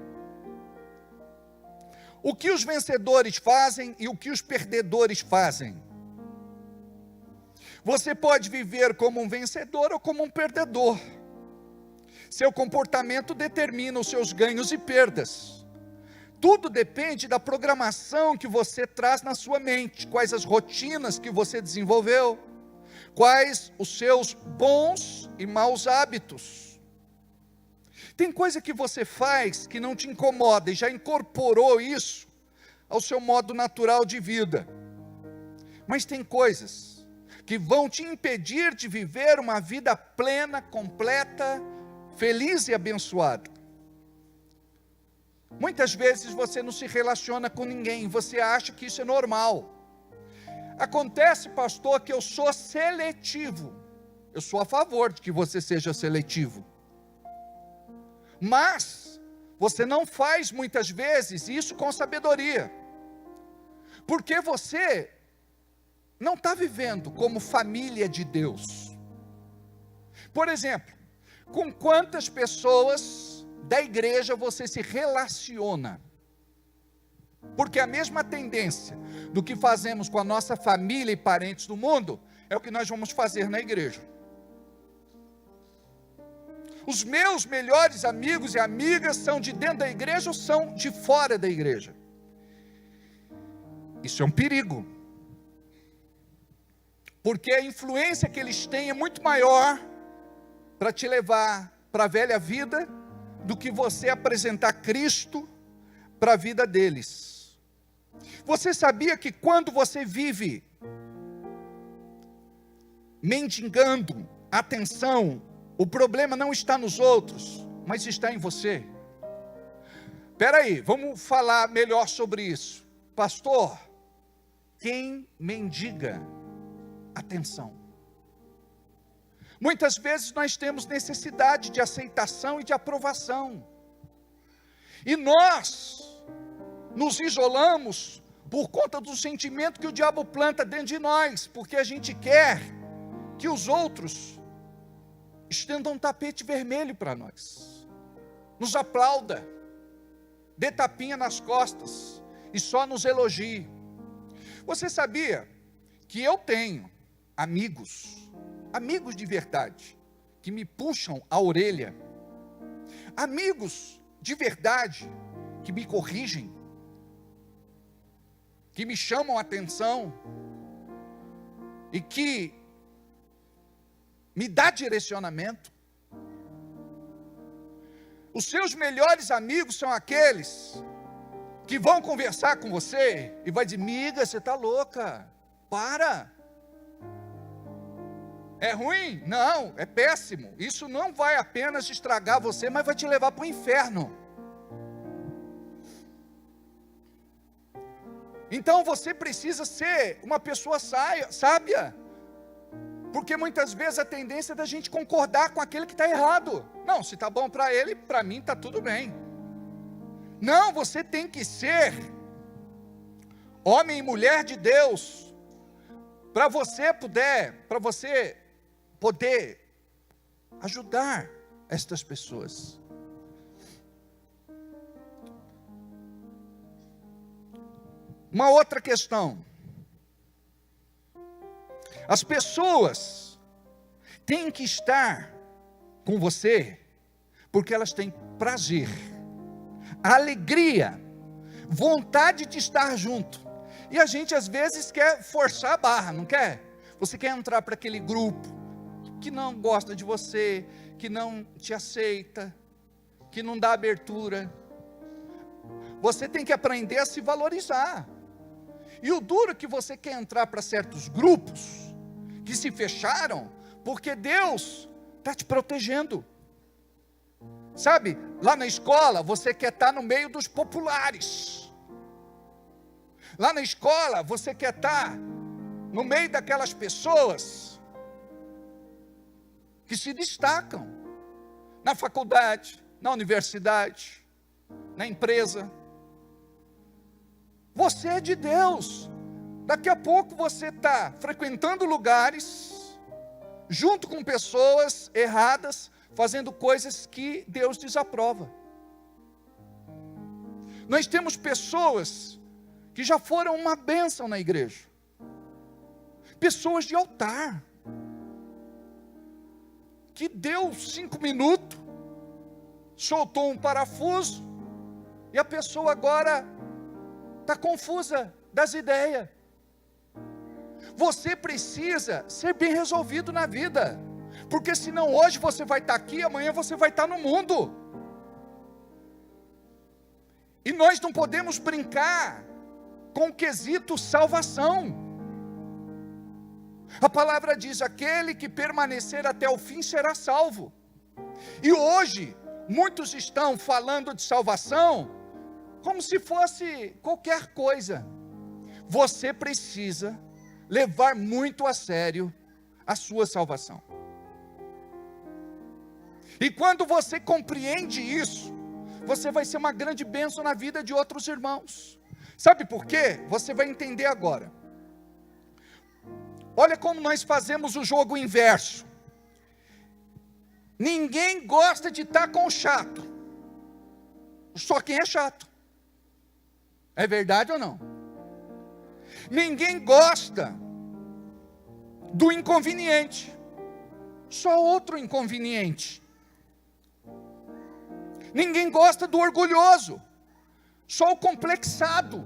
O que os vencedores fazem e o que os perdedores fazem? Você pode viver como um vencedor ou como um perdedor. Seu comportamento determina os seus ganhos e perdas. Tudo depende da programação que você traz na sua mente, quais as rotinas que você desenvolveu, quais os seus bons e maus hábitos. Tem coisa que você faz que não te incomoda e já incorporou isso ao seu modo natural de vida. Mas tem coisas que vão te impedir de viver uma vida plena, completa, feliz e abençoada. Muitas vezes você não se relaciona com ninguém, você acha que isso é normal. Acontece, pastor, que eu sou seletivo. Eu sou a favor de que você seja seletivo. Mas você não faz muitas vezes isso com sabedoria. Porque você não está vivendo como família de Deus. Por exemplo, com quantas pessoas da igreja você se relaciona? Porque a mesma tendência do que fazemos com a nossa família e parentes do mundo, é o que nós vamos fazer na igreja. Os meus melhores amigos e amigas são de dentro da igreja ou são de fora da igreja? Isso é um perigo. Porque a influência que eles têm é muito maior para te levar para a velha vida do que você apresentar Cristo para a vida deles. Você sabia que quando você vive mendigando atenção, o problema não está nos outros, mas está em você? Espera aí, vamos falar melhor sobre isso. Pastor, quem mendiga atenção? Muitas vezes nós temos necessidade de aceitação e de aprovação. E nós nos isolamos por conta do sentimento que o diabo planta dentro de nós, porque a gente quer que os outros estendam um tapete vermelho para nós, nos aplauda, dê tapinha nas costas e só nos elogie. Você sabia que eu tenho amigos de verdade, que me puxam a orelha, amigos de verdade, que me corrigem, que me chamam a atenção, e que me dá direcionamento. Os seus melhores amigos são aqueles que vão conversar com você, e vai dizer, miga, você está louca, para. É ruim? Não, é péssimo. Isso não vai apenas estragar você, mas vai te levar para o inferno. Então você precisa ser uma pessoa sábia. Porque muitas vezes a tendência é da gente concordar com aquele que está errado. Não, se está bom para ele, para mim está tudo bem. Não, você tem que ser homem e mulher de Deus, para você poder ajudar estas pessoas. Uma outra questão. As pessoas têm que estar com você porque elas têm prazer, alegria, vontade de estar junto. E a gente às vezes quer forçar a barra, não quer? Você quer entrar para aquele grupo que não gosta de você, que não te aceita, que não dá abertura. Você tem que aprender a se valorizar. E o duro é que você quer entrar para certos grupos que se fecharam, porque Deus está te protegendo. Sabe, lá na escola você quer estar no meio dos populares. Lá na escola você quer estar no meio daquelas pessoas que se destacam. Na faculdade, na universidade, na empresa. Você é de Deus. Daqui a pouco você está frequentando lugares, junto com pessoas erradas, fazendo coisas que Deus desaprova. Nós temos pessoas que já foram uma bênção na igreja. Pessoas de altar. Que deu 5 minutos, soltou um parafuso E a pessoa agora está confusa das ideias. Você precisa ser bem resolvido na vida. Porque senão hoje você vai estar aqui, amanhã você vai estar no mundo. E nós não podemos brincar com o quesito salvação. A palavra diz, aquele que permanecer até o fim será salvo. E hoje, muitos estão falando de salvação como se fosse qualquer coisa. Você precisa levar muito a sério a sua salvação. E quando você compreende isso, você vai ser uma grande bênção na vida de outros irmãos. Sabe por quê? Você vai entender agora. Olha como nós fazemos o jogo inverso. Ninguém gosta de estar com o chato. Só quem é chato. É verdade ou não? Ninguém gosta do inconveniente. Só outro inconveniente. Ninguém gosta do orgulhoso. Só o complexado,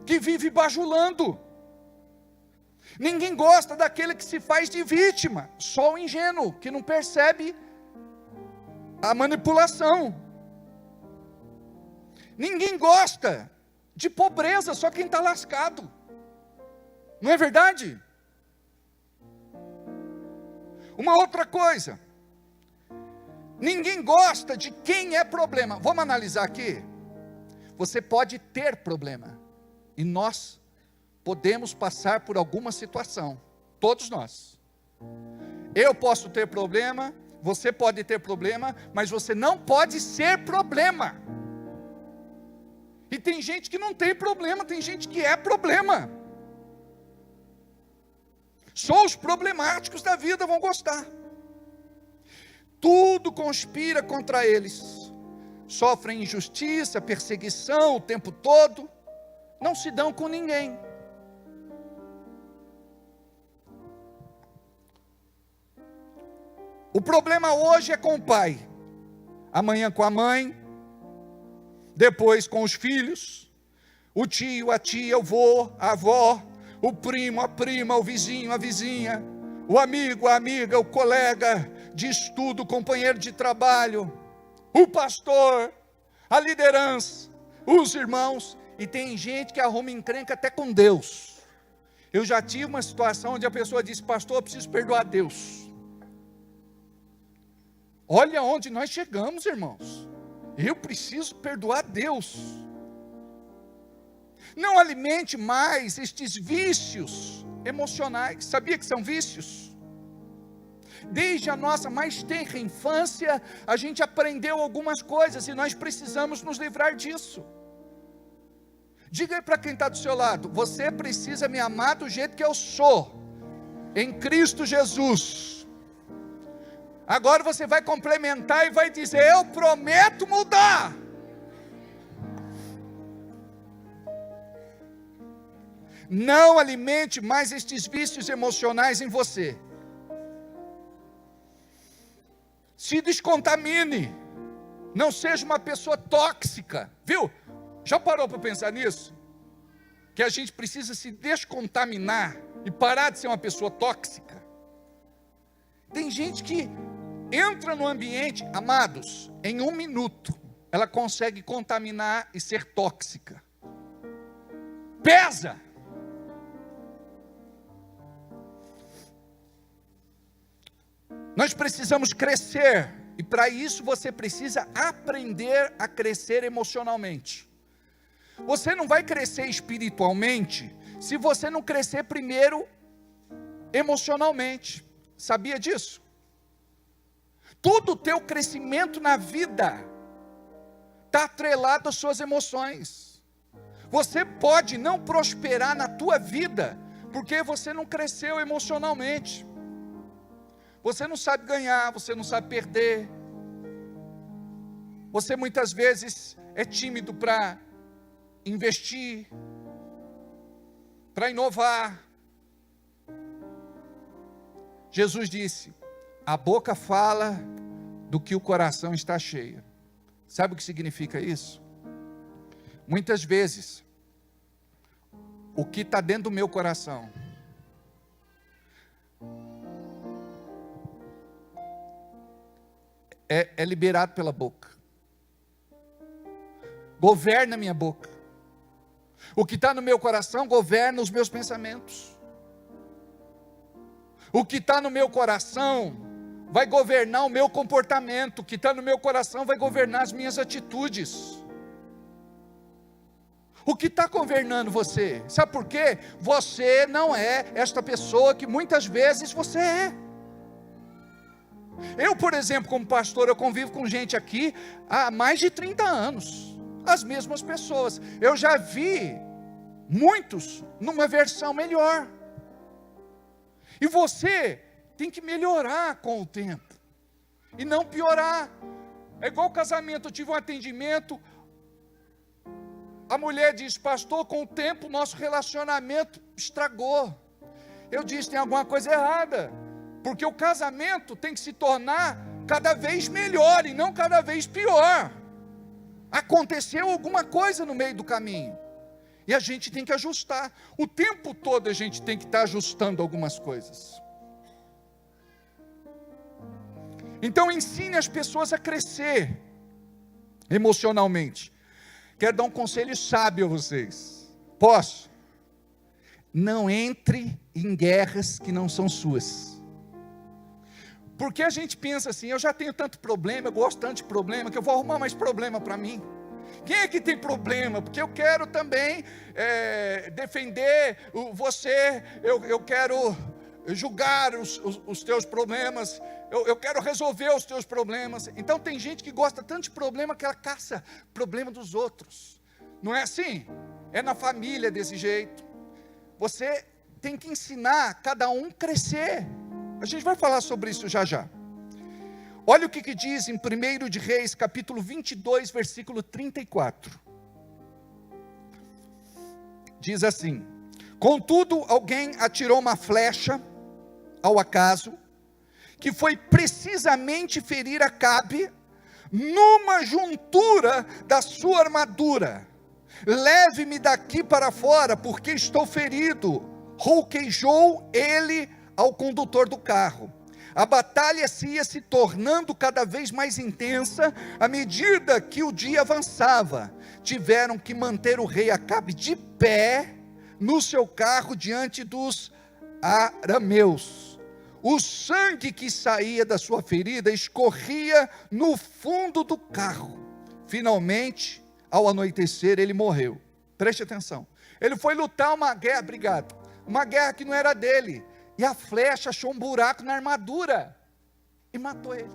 que vive bajulando. Ninguém gosta daquele que se faz de vítima. Só o ingênuo, que não percebe a manipulação. Ninguém gosta de pobreza, só quem está lascado. Não é verdade? Uma outra coisa. Ninguém gosta de quem é problema. Vamos analisar aqui. Você pode ter problema. E nós podemos passar por alguma situação. Todos nós. Eu posso ter problema, você pode ter problema, mas você não pode ser problema. E tem gente que não tem problema, tem gente que é problema. Só os problemáticos da vida vão gostar. Tudo conspira contra eles. Sofrem injustiça, perseguição o tempo todo. Não se dão com ninguém. O problema hoje é com o pai. Amanhã com a mãe. Depois com os filhos. O tio, a tia, o vô, a avó. O primo, a prima, o vizinho, a vizinha. O amigo, a amiga, o colega de estudo, o companheiro de trabalho, o pastor, a liderança, os irmãos. E tem gente que arruma encrenca até com Deus. Eu já tive uma situação onde a pessoa disse, pastor, eu preciso perdoar Deus. Olha onde nós chegamos, irmãos. Eu preciso perdoar Deus. Não alimente mais estes vícios emocionais. Sabia que são vícios? Desde a nossa mais tenra infância, a gente aprendeu algumas coisas e nós precisamos nos livrar disso. Diga aí para quem está do seu lado, você precisa me amar do jeito que eu sou, em Cristo Jesus. Agora você vai complementar e vai dizer, eu prometo mudar. Não alimente mais estes vícios emocionais em você. Se descontamine. Não seja uma pessoa tóxica. Viu? Já parou para pensar nisso? Que a gente precisa se descontaminar e parar de ser uma pessoa tóxica. Tem gente que entra no ambiente, amados, em 1 minuto, ela consegue contaminar e ser tóxica. Pesa! Nós precisamos crescer, e para isso você precisa aprender a crescer emocionalmente. Você não vai crescer espiritualmente, se você não crescer primeiro emocionalmente. Sabia disso? Todo o teu crescimento na vida está atrelado às suas emoções. Você pode não prosperar na tua vida, porque você não cresceu emocionalmente. Você não sabe ganhar, você não sabe perder. Você muitas vezes é tímido para investir, para inovar. Jesus disse, a boca fala do que o coração está cheio. Sabe o que significa isso? Muitas vezes, o que está dentro do meu coração é liberado pela boca. Governa a minha boca. O que está no meu coração governa os meus pensamentos. O que está no meu coração vai governar o meu comportamento. O que está no meu coração vai governar as minhas atitudes. O que está governando você? Sabe por quê? Você não é esta pessoa que muitas vezes você é. Eu, por exemplo, como pastor, eu convivo com gente aqui há mais de 30 anos. As mesmas pessoas. Eu já vi muitos numa versão melhor. E você tem que melhorar com o tempo. E não piorar. É igual casamento. Eu tive um atendimento. A mulher diz: pastor, com o tempo nosso relacionamento estragou. Eu disse: tem alguma coisa errada. Porque o casamento tem que se tornar cada vez melhor e não cada vez pior. Aconteceu alguma coisa no meio do caminho. E a gente tem que ajustar. O tempo todo a gente tem que estar ajustando algumas coisas. Então ensine as pessoas a crescer emocionalmente. Quero dar um conselho sábio a vocês. Posso? Não entre em guerras que não são suas. Porque a gente pensa assim: eu já tenho tanto problema, eu gosto tanto de problema, que eu vou arrumar mais problema para mim. Quem é que tem problema? Porque eu quero também defender você, eu quero julgar os teus problemas, eu quero resolver os teus problemas. Então tem gente que gosta tanto de problema que ela caça problema dos outros. Não é assim? É na família desse jeito. Você tem que ensinar cada um a crescer. A gente vai falar sobre isso já já. Olha o que diz em 1 de Reis, capítulo 22, versículo 34. Diz assim: contudo, alguém atirou uma flecha ao acaso, que foi precisamente ferir Acabe numa juntura da sua armadura. Leve-me daqui para fora, porque estou ferido. Rouquejou ele ao condutor do carro. A batalha ia se tornando cada vez mais intensa à medida que o dia avançava. Tiveram que manter o rei Acabe de pé no seu carro diante dos arameus. O sangue que saía da sua ferida escorria no fundo do carro. Finalmente, ao anoitecer, ele morreu. Preste atenção. Ele foi lutar uma guerra, uma guerra que não era dele. E a flecha achou um buraco na armadura e matou ele.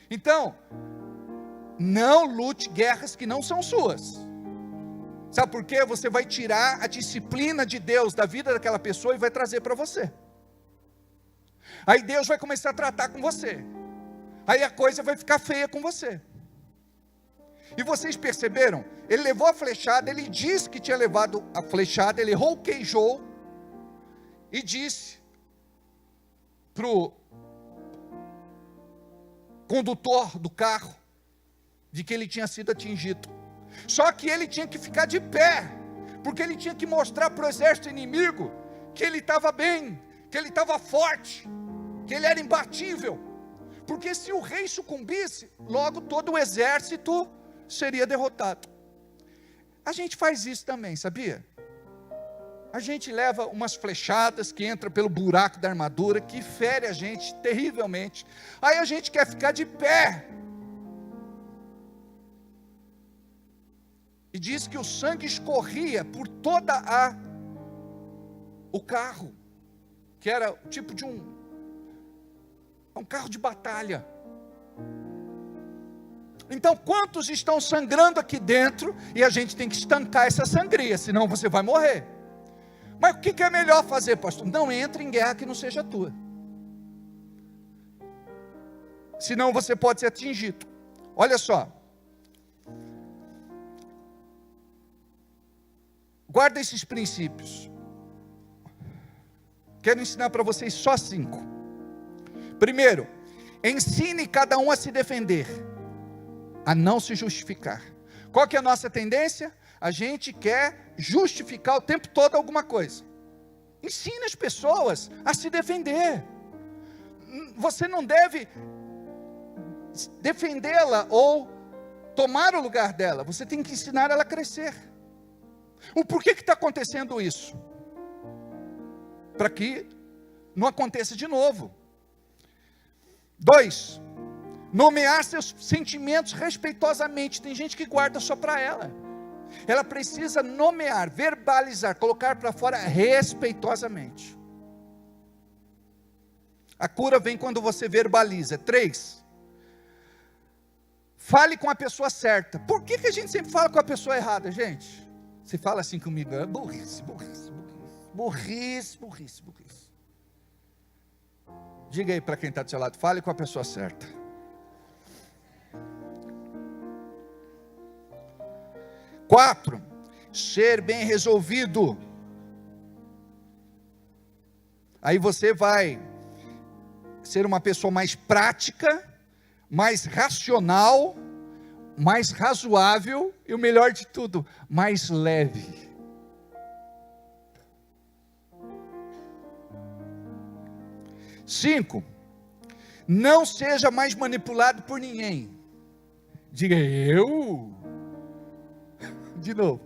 Então, não lute guerras que não são suas. Sabe por quê? Você vai tirar a disciplina de Deus da vida daquela pessoa e vai trazer para você. Aí Deus vai começar a tratar com você. Aí a coisa vai ficar feia com você. E vocês perceberam? Ele levou a flechada, ele disse que tinha levado a flechada, ele rouquejou e disse para o condutor do carro de que ele tinha sido atingido. Só que ele tinha que ficar de pé, porque ele tinha que mostrar para o exército inimigo que ele estava bem, que ele estava forte, que ele era imbatível. Porque se o rei sucumbisse, logo todo o exército seria derrotado. A gente faz isso também, sabia? A gente leva umas flechadas que entram pelo buraco da armadura, que fere a gente terrivelmente. Aí a gente quer ficar de pé. E diz que o sangue escorria por toda o carro, que era tipo de um carro de batalha. Então, quantos estão sangrando aqui dentro, e a gente tem que estancar essa sangria, senão você vai morrer. Mas o que é melhor fazer, pastor? Não entre em guerra que não seja tua. Senão você pode ser atingido. Olha só. Guarda esses princípios. Quero ensinar para vocês só 5. Primeiro, ensine cada um a se defender. a não se justificar. Qual que é a nossa tendência? A gente quer justificar o tempo todo alguma coisa. Ensine as pessoas a se defender. Você não deve defendê-la ou tomar o lugar dela. Você tem que ensinar ela a crescer. O porquê que está acontecendo isso? Para que não aconteça de novo. 2, nomear seus sentimentos respeitosamente. Tem gente que guarda só para ela. Ela precisa nomear, verbalizar, colocar para fora respeitosamente. A cura vem quando você verbaliza. 3, fale com a pessoa certa. Por que a gente sempre fala com a pessoa errada, gente? Você fala assim comigo, é burrice. Diga aí para quem está do seu lado, fale com a pessoa certa. 4, ser bem resolvido. Aí você vai ser uma pessoa mais prática, mais racional, mais razoável e o melhor de tudo, mais leve. Cinco, não seja mais manipulado por ninguém. Diga eu. De novo.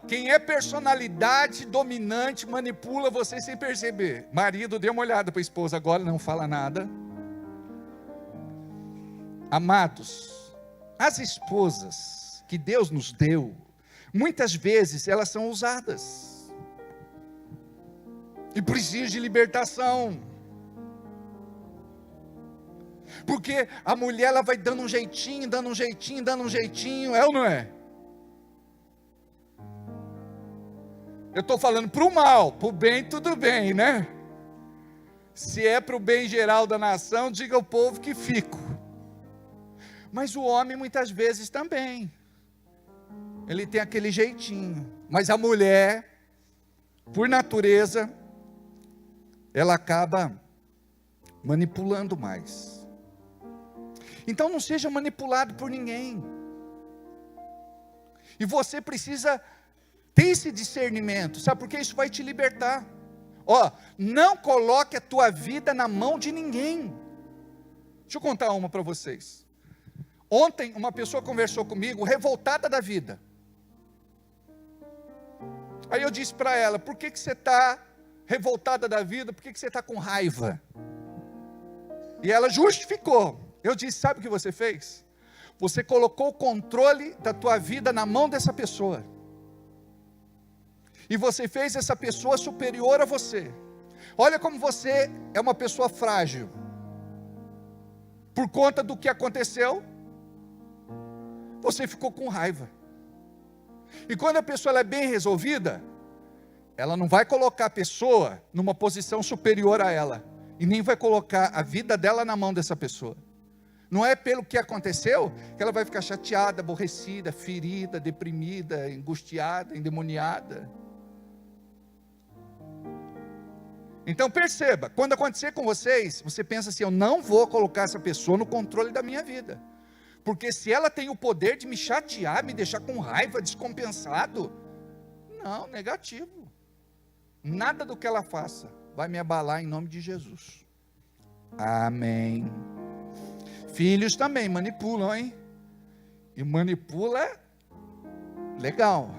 Quem é personalidade dominante manipula você sem perceber. Marido, dê uma olhada para a esposa agora, não fala nada. Amados, as esposas que Deus nos deu, muitas vezes elas são usadas. E precisa de libertação. Porque a mulher ela vai dando um jeitinho, é ou não é? Eu estou falando para o mal, para o bem tudo bem, né? Se é para o bem geral da nação, diga ao povo que fico. Mas o homem muitas vezes também. Ele tem aquele jeitinho. Mas a mulher, por natureza, ela acaba manipulando mais. Então não seja manipulado por ninguém. E você precisa ter esse discernimento. Sabe por quê? Isso vai te libertar. Não coloque a tua vida na mão de ninguém. Deixa eu contar uma para vocês. Ontem uma pessoa conversou comigo, revoltada da vida. Aí eu disse para ela, por que você está revoltada da vida? Por que você está com raiva? E ela justificou. Eu disse, sabe o que você fez? Você colocou o controle da tua vida na mão dessa pessoa. E você fez essa pessoa superior a você. Olha como você é uma pessoa frágil. Por conta do que aconteceu, você ficou com raiva. E quando a pessoa ela é bem resolvida, ela não vai colocar a pessoa numa posição superior a ela. E nem vai colocar a vida dela na mão dessa pessoa. Não é pelo que aconteceu que ela vai ficar chateada, aborrecida, ferida, deprimida, angustiada, endemoniada. Então perceba, quando acontecer com vocês, você pensa assim, eu não vou colocar essa pessoa no controle da minha vida. Porque se ela tem o poder de me chatear, me deixar com raiva, descompensado, não, negativo. Nada do que ela faça vai me abalar em nome de Jesus. Amém. Filhos também manipulam, hein? E manipula legal.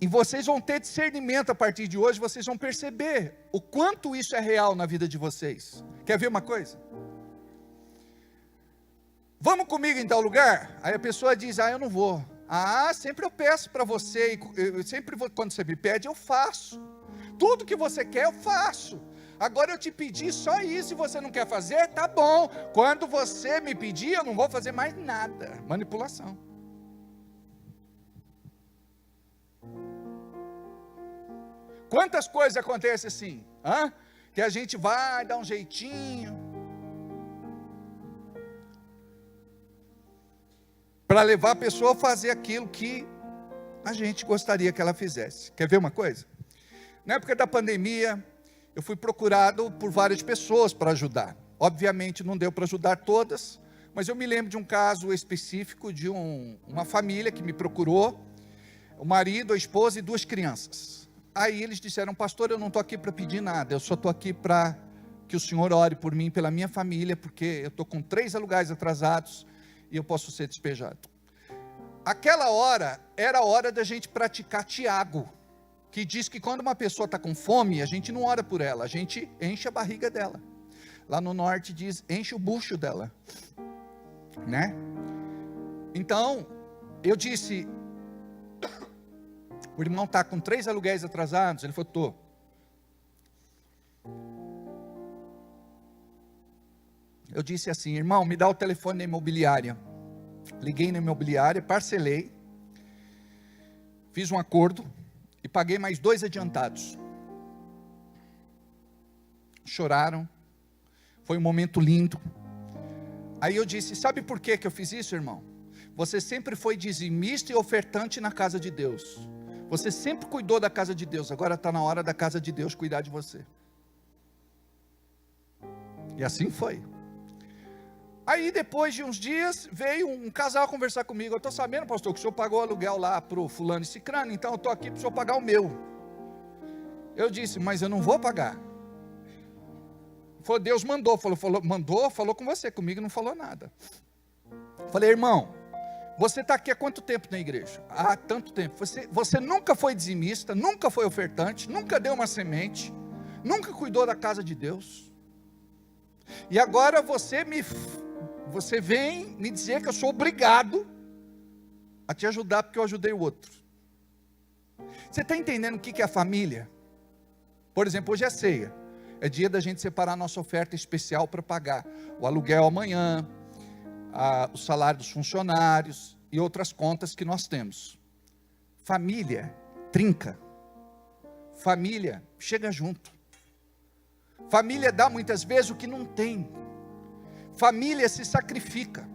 E vocês vão ter discernimento a partir de hoje, vocês vão perceber o quanto isso é real na vida de vocês. Quer ver uma coisa? Vamos comigo em tal lugar? Aí a pessoa diz, eu não vou. Sempre eu peço para você, quando você me pede, eu faço. Tudo que você quer, eu faço. Agora eu te pedi só isso, e você não quer fazer, tá bom. Quando você me pedir, eu não vou fazer mais nada. Manipulação. Quantas coisas acontecem assim? Que a gente vai dar um jeitinho para levar a pessoa a fazer aquilo que a gente gostaria que ela fizesse. Quer ver uma coisa? Na época da pandemia, eu fui procurado por várias pessoas para ajudar. Obviamente não deu para ajudar todas, mas eu me lembro de um caso específico de uma família que me procurou, o marido, a esposa e 2 crianças. Aí eles disseram: pastor, eu não estou aqui para pedir nada, eu só estou aqui para que o senhor ore por mim, pela minha família, porque eu estou com 3 aluguéis atrasados e eu posso ser despejado. Aquela hora era a hora da gente praticar Tiago, que diz que quando uma pessoa está com fome, a gente não ora por ela, a gente enche a barriga dela. Lá no norte diz, enche o bucho dela, né? Então, eu disse, o irmão está com 3 aluguéis atrasados, ele falou, tô. Eu disse assim, irmão, me dá o telefone da imobiliária. Liguei na imobiliária, parcelei, fiz um acordo e paguei mais 2 adiantados. Choraram, foi um momento lindo. Aí eu disse, sabe por que eu fiz isso, irmão? Você sempre foi dizimista e ofertante na casa de Deus. Você sempre cuidou da casa de Deus, agora está na hora da casa de Deus cuidar de você. E assim foi. Aí depois de uns dias, veio um casal conversar comigo. Eu estou sabendo, pastor, que o senhor pagou aluguel lá para o fulano e cicrano, então eu estou aqui para o senhor pagar o meu. Eu disse, mas eu não vou pagar. Falou, Deus mandou, falou com você, comigo não falou nada. Falei, irmão, você está aqui há quanto tempo na igreja? Há tanto tempo. Você nunca foi dizimista, nunca foi ofertante, nunca deu uma semente, nunca cuidou da casa de Deus. E agora você vem me dizer que eu sou obrigado a te ajudar porque eu ajudei o outro. Você está entendendo o que é a família? Por exemplo, hoje é ceia. É dia da gente separar a nossa oferta especial para pagar o aluguel amanhã, o salário dos funcionários e outras contas que nós temos. Família trinca. Família chega junto. Família dá muitas vezes o que não tem. Família se sacrifica.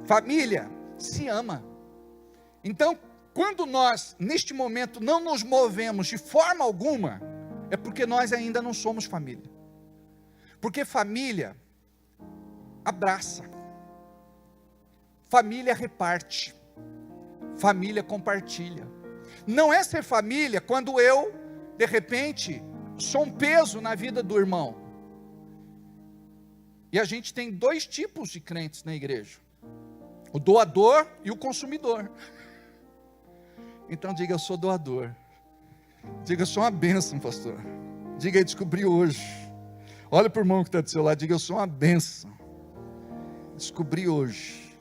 Família se ama. Então, quando nós, neste momento, não nos movemos de forma alguma, é porque nós ainda não somos família. Porque família abraça. Família reparte. Família compartilha. Não é ser família quando eu, de repente, sou um peso na vida do irmão. E a gente tem 2 tipos de crentes na igreja: o doador e o consumidor. Então diga, eu sou doador. Diga, eu sou uma bênção, pastor. Diga, eu descobri hoje. Olha para o irmão que está do seu lado, diga, eu sou uma bênção. Descobri hoje.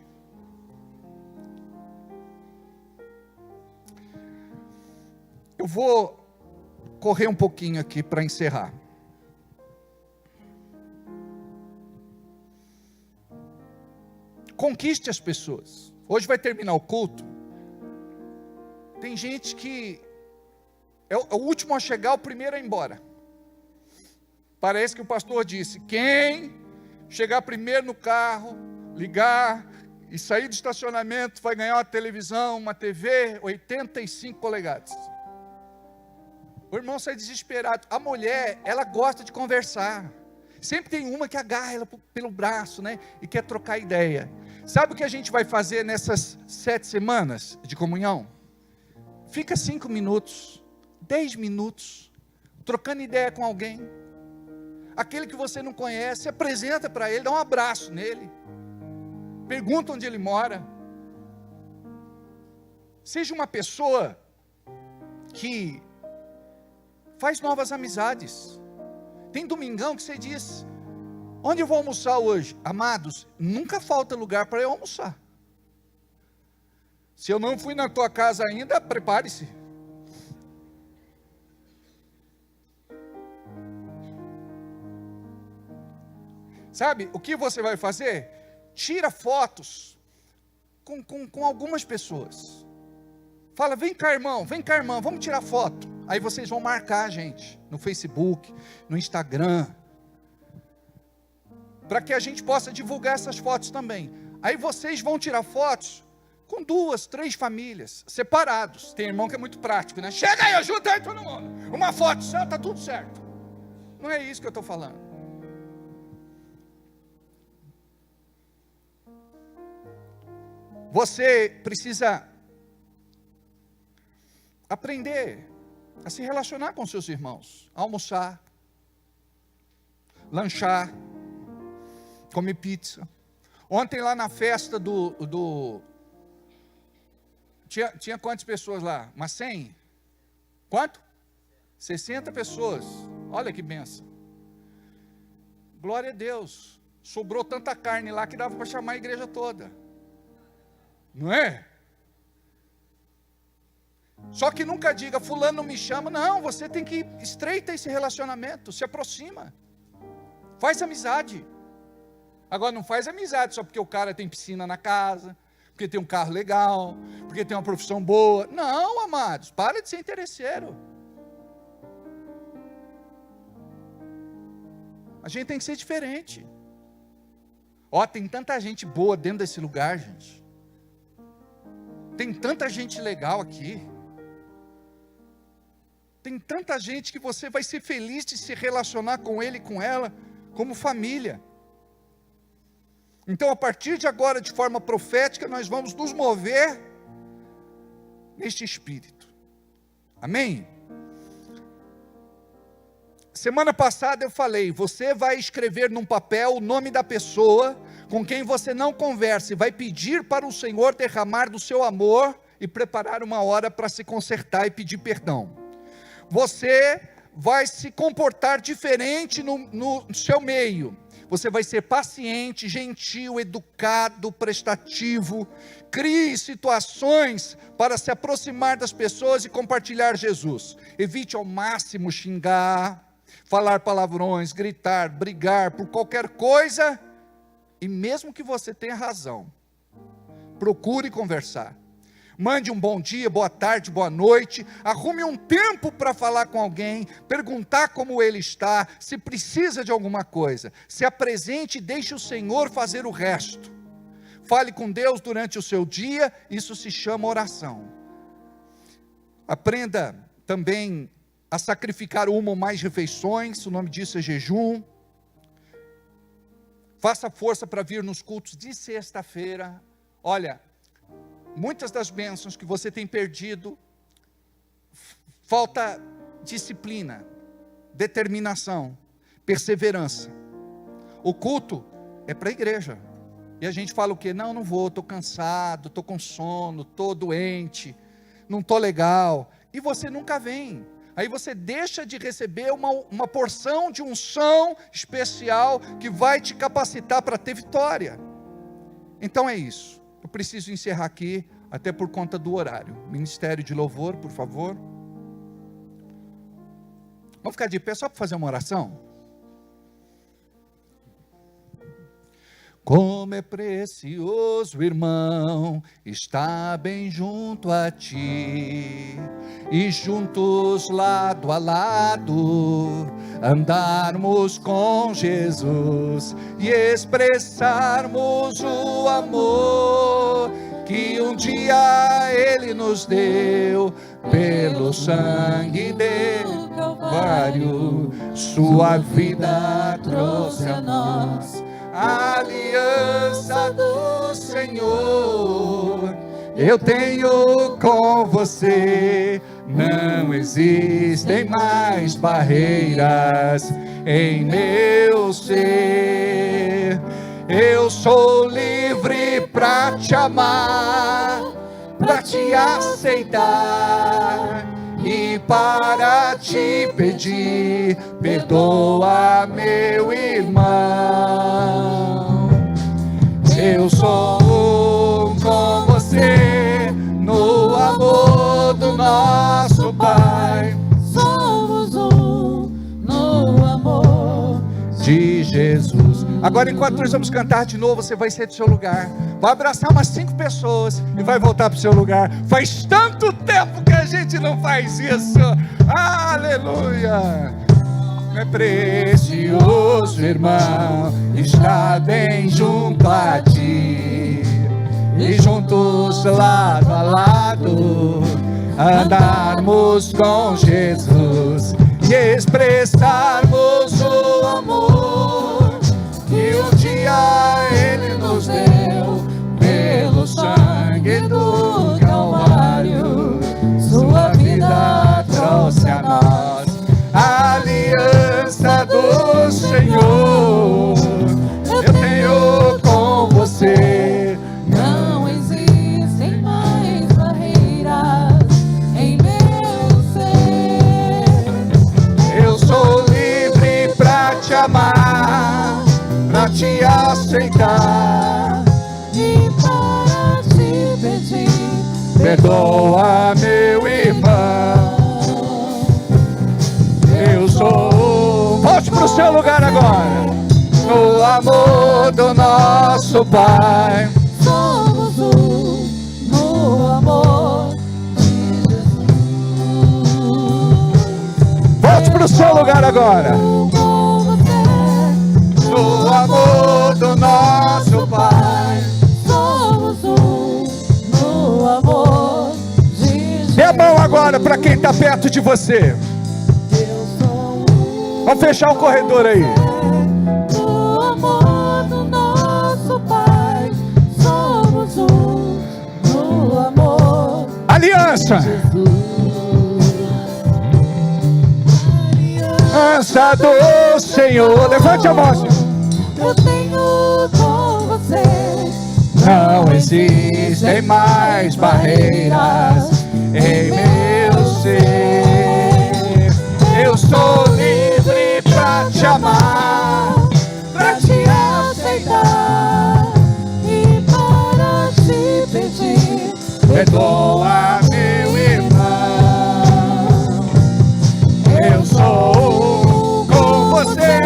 Eu vou correr um pouquinho aqui para encerrar. Conquiste as pessoas. Hoje vai terminar o culto. Tem gente que é o último a chegar, o primeiro a ir embora. Parece que o pastor disse, quem chegar primeiro no carro, ligar e sair do estacionamento, vai ganhar uma televisão, uma TV, 85 polegadas. O irmão sai desesperado. A mulher, ela gosta de conversar. Sempre tem uma que agarra ela pelo braço, né? E quer trocar ideia. Sabe o que a gente vai fazer nessas 7 semanas de comunhão? Fica 5 minutos, 10 minutos, trocando ideia com alguém. Aquele que você não conhece, apresenta para ele, dá um abraço nele. Pergunta onde ele mora. Seja uma pessoa que faz novas amizades. Tem domingão que você diz, onde eu vou almoçar hoje? Amados, nunca falta lugar para eu almoçar. Se eu não fui na tua casa ainda, prepare-se. Sabe, o que você vai fazer? Tira fotos com algumas pessoas. Fala, vem cá irmão, vamos tirar foto. Aí vocês vão marcar a gente no Facebook, no Instagram, para que a gente possa divulgar essas fotos também. Aí vocês vão tirar fotos com 2, 3 famílias, separados. Tem irmão que é muito prático, né? Chega aí, ajuda aí todo mundo. Uma foto só, está tudo certo. Não é isso que eu estou falando. Você precisa aprender a se relacionar com seus irmãos, almoçar, lanchar, comer pizza. Ontem lá na festa tinha quantas pessoas lá? Umas 100? Quanto? 60 pessoas. Olha que benção. Glória a Deus. Sobrou tanta carne lá que dava para chamar a igreja toda. Não é? Só que nunca diga, fulano não me chama. Não, você tem que estreitar esse relacionamento, se aproxima. Faz amizade. Agora não faz amizade só porque o cara tem piscina na casa, porque tem um carro legal, porque tem uma profissão boa. Não, amados, para de ser interesseiro. A gente tem que ser diferente. Ó, tem tanta gente boa dentro desse lugar, gente. Tem tanta gente legal aqui. Tem tanta gente que você vai ser feliz de se relacionar com ele e com ela, como família. Então, a partir de agora, de forma profética, nós vamos nos mover neste espírito. Amém? Semana passada eu falei, você vai escrever num papel o nome da pessoa com quem você não conversa e vai pedir para o Senhor derramar do seu amor e preparar uma hora para se consertar e pedir perdão. Você vai se comportar diferente no seu meio. Você vai ser paciente, gentil, educado, prestativo. Crie situações para se aproximar das pessoas e compartilhar Jesus. Evite ao máximo xingar, falar palavrões, gritar, brigar por qualquer coisa. E mesmo que você tenha razão, procure conversar. Mande um bom dia, boa tarde, boa noite. Arrume um tempo para falar com alguém, perguntar como ele está, se precisa de alguma coisa. Se apresente e deixe o Senhor fazer o resto. Fale com Deus durante o seu dia, isso se chama oração. Aprenda também a sacrificar uma ou mais refeições, o nome disso é jejum. Faça força para vir nos cultos de sexta-feira. Olha, muitas das bênçãos que você tem perdido, falta disciplina, determinação, perseverança. O culto é para a igreja. E a gente fala o quê? Não vou, estou cansado, estou com sono, estou doente, não estou legal. E você nunca vem. Aí você deixa de receber uma porção de unção especial que vai te capacitar para ter vitória. Então é isso. Eu preciso encerrar aqui, até por conta do horário. Ministério de louvor, por favor. Vamos ficar de pé só para fazer uma oração? Como é precioso, irmão, estar bem junto a ti, e juntos lado a lado, andarmos com Jesus, e expressarmos o amor, que um dia Ele nos deu, pelo sangue do Calvário, sua vida trouxe a nós. A aliança do Senhor, eu tenho com você, não existem mais barreiras em meu ser. Eu sou livre para te amar, para te aceitar e para te pedir, perdoa meu irmão. Eu sou um com você, no amor do nosso Pai. Somos um no amor de Jesus. Agora, enquanto nós vamos cantar de novo, você vai sair do seu lugar, vai abraçar umas 5 pessoas e vai voltar para o seu lugar. Faz tanto tempo que a gente não faz isso. Aleluia. É precioso, irmão, estar bem junto a ti, e juntos lado a lado, andarmos com Jesus, e expressarmos o amor que um dia Ele nos deu pelo sangue do Calvário. Sua vida trouxe a nós a aliança do Senhor. Eu tenho com você. Não existem mais barreiras em meu ser. Eu sou livre pra te amar, pra te aceitar E para te pedir, perdoa, meu irmão. Eu sou. Volte pro seu lugar agora. No amor do nosso Pai. somos um no amor de Jesus. Volte pro seu lugar agora. Com você, No amor do nosso Pai. somos um no amor de Jesus. Dê a mão agora para quem está perto de você. Eu sou um Vamos fechar o corredor aí. no amor do nosso Pai. Somos um no amor. Aliança. Aliança do Senhor. Levante a mão. Eu tenho com você. Não existem mais barreiras em meu ser. Eu sou livre pra te amar, pra te aceitar E para te pedir, perdoa, meu irmão. Eu sou com você,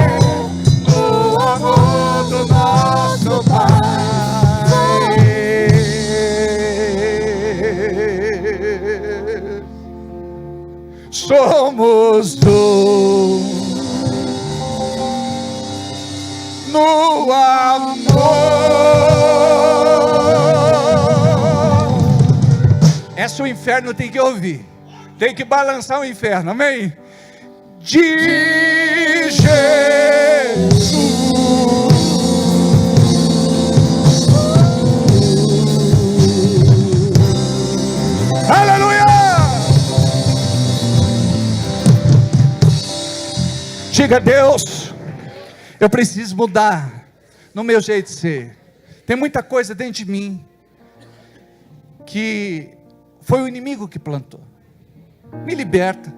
no amor do nosso Pai. Somos no amor. Essa o inferno tem que ouvir, tem que balançar o inferno, amém? De Jesus. Aleluia! Diga a Deus, eu preciso mudar no meu jeito de ser. Tem muita coisa dentro de mim que foi o inimigo que plantou. Me liberta,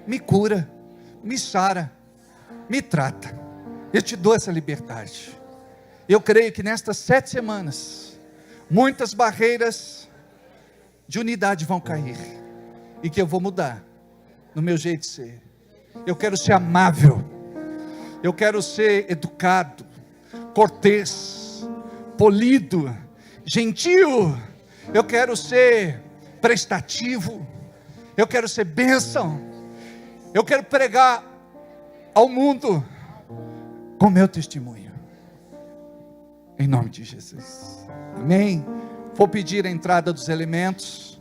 me cura, me sara, me trata. Eu te dou essa liberdade. Eu creio que nestas 7 semanas, muitas barreiras de unidade vão cair, e que eu vou mudar no meu jeito de ser. Eu quero ser amável, eu quero ser educado, cortês, polido, gentil. Eu quero ser prestativo, eu quero ser bênção. Eu quero pregar ao mundo com meu testemunho, em nome de Jesus, amém? Vou pedir a entrada dos elementos.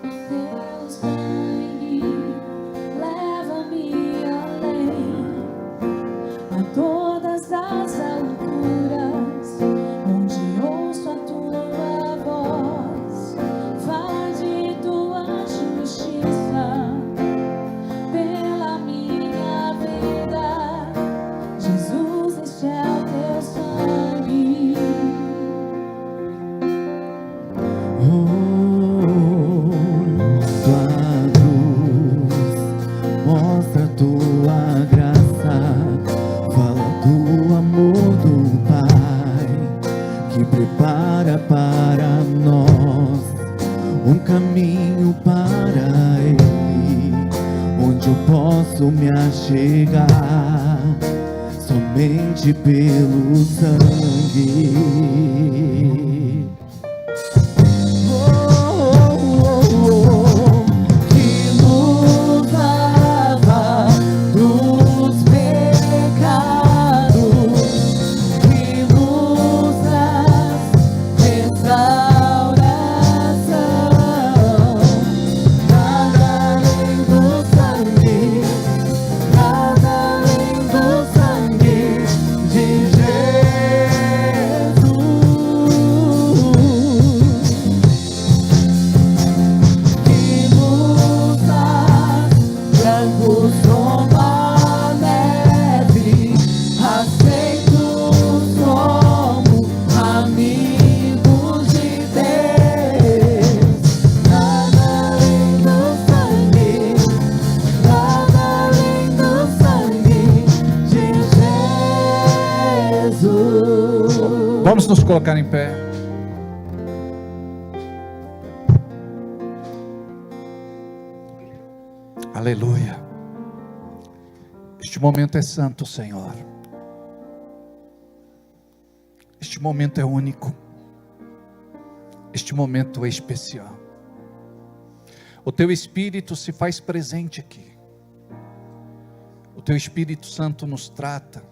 Deus vem, leva-me além a todas as alturas, onde ouço a tua voz. Fala de tua justiça pela minha vida. Jesus, este é o teu sangue. Tua cruz mostra tua graça, fala do amor do Pai, que prepara para nós um caminho para Ele, onde eu posso me achegar somente pelo sangue. Que nos lava dos pecados, que nos traz restauração. Vamos nos colocar em pé. Aleluia. Este momento é santo, Senhor. Este momento é único. Este momento é especial. O Teu Espírito se faz presente aqui. O Teu Espírito Santo nos trata,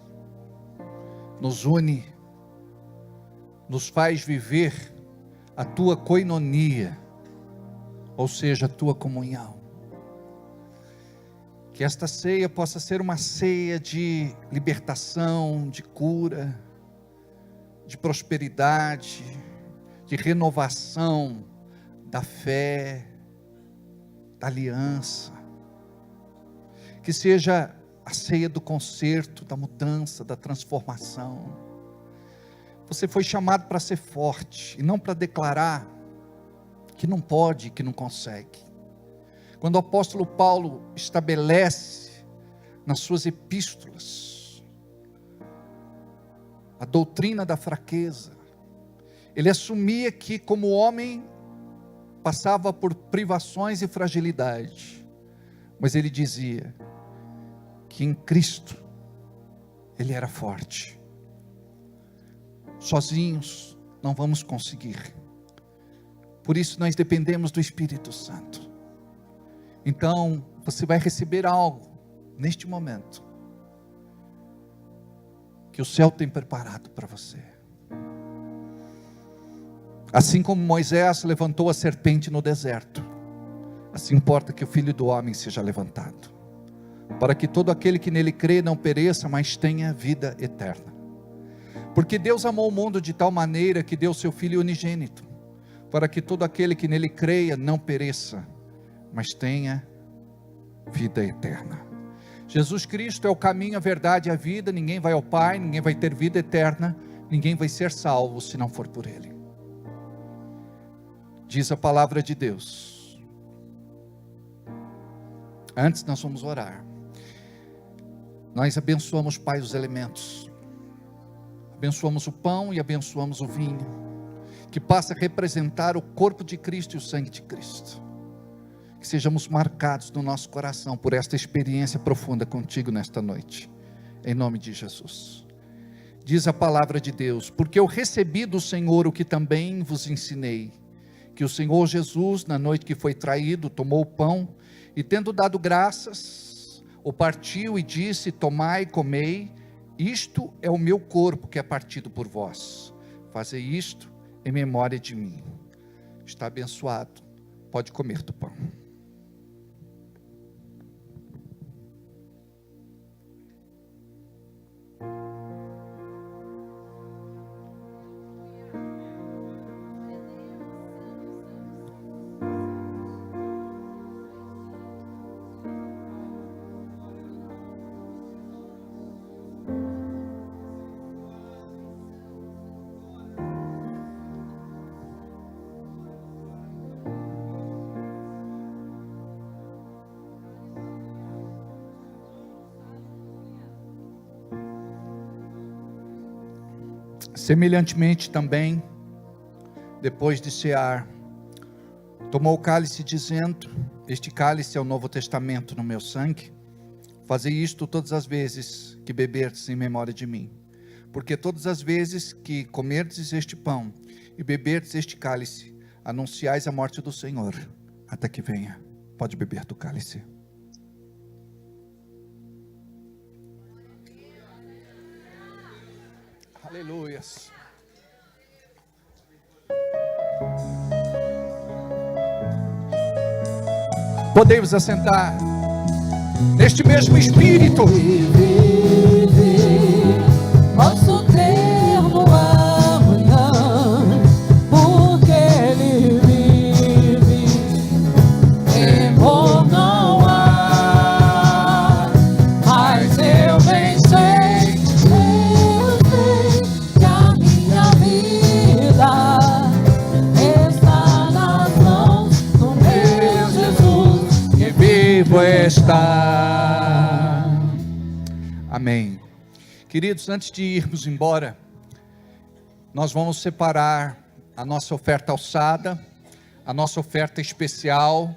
nos une, nos faz viver a Tua koinonia, ou seja, a Tua comunhão. Que esta ceia possa ser uma ceia de libertação, de cura, de prosperidade, de renovação da fé, da aliança. Que seja a ceia do conserto, da mudança, da transformação. Você foi chamado para ser forte e não para declarar que não pode, que não consegue. Quando o apóstolo Paulo estabelece nas suas epístolas a doutrina da fraqueza, ele assumia que como homem passava por privações e fragilidade, mas ele dizia que em Cristo ele era forte. Sozinhos não vamos conseguir. Por isso nós dependemos do Espírito Santo. Então você vai receber algo neste momento que o céu tem preparado para você. Assim como Moisés levantou a serpente no deserto, assim importa que o Filho do Homem seja levantado, para que todo aquele que nele crê não pereça, mas tenha vida eterna. Porque Deus amou o mundo de tal maneira que deu seu Filho unigênito, para que todo aquele que nele creia não pereça, mas tenha vida eterna. Jesus Cristo é o caminho, a verdade e a vida. Ninguém vai ao Pai, ninguém vai ter vida eterna, ninguém vai ser salvo se não for por Ele. Diz a palavra de Deus. Antes nós vamos orar. Nós abençoamos, Pai, os elementos. Abençoamos o pão e abençoamos o vinho, que passa a representar o corpo de Cristo e o sangue de Cristo. Que sejamos marcados no nosso coração por esta experiência profunda contigo nesta noite, em nome de Jesus. Diz a palavra de Deus: porque eu recebi do Senhor o que também vos ensinei, que o Senhor Jesus, na noite que foi traído, tomou o pão, e tendo dado graças, o partiu e disse: tomai e comei, isto é o meu corpo que é partido por vós, fazei isto em memória de mim. Está abençoado, pode comer do pão. Semelhantemente também, depois de cear, tomou o cálice dizendo: este cálice é o novo testamento no meu sangue, fazei isto todas as vezes que beberdes em memória de mim, porque todas as vezes que comerdes este pão e beberdes este cálice, anunciais a morte do Senhor, até que venha. Pode beber do cálice. Aleluias. Podemos assentar neste mesmo espírito. Posso ter no amanhã, porque Ele vive. Temor não há, mas eu bem sei que a minha vida está nas mãos do meu Jesus, que Vivo está. Amém. Queridos, antes de irmos embora, nós vamos separar a nossa oferta alçada, a nossa oferta especial,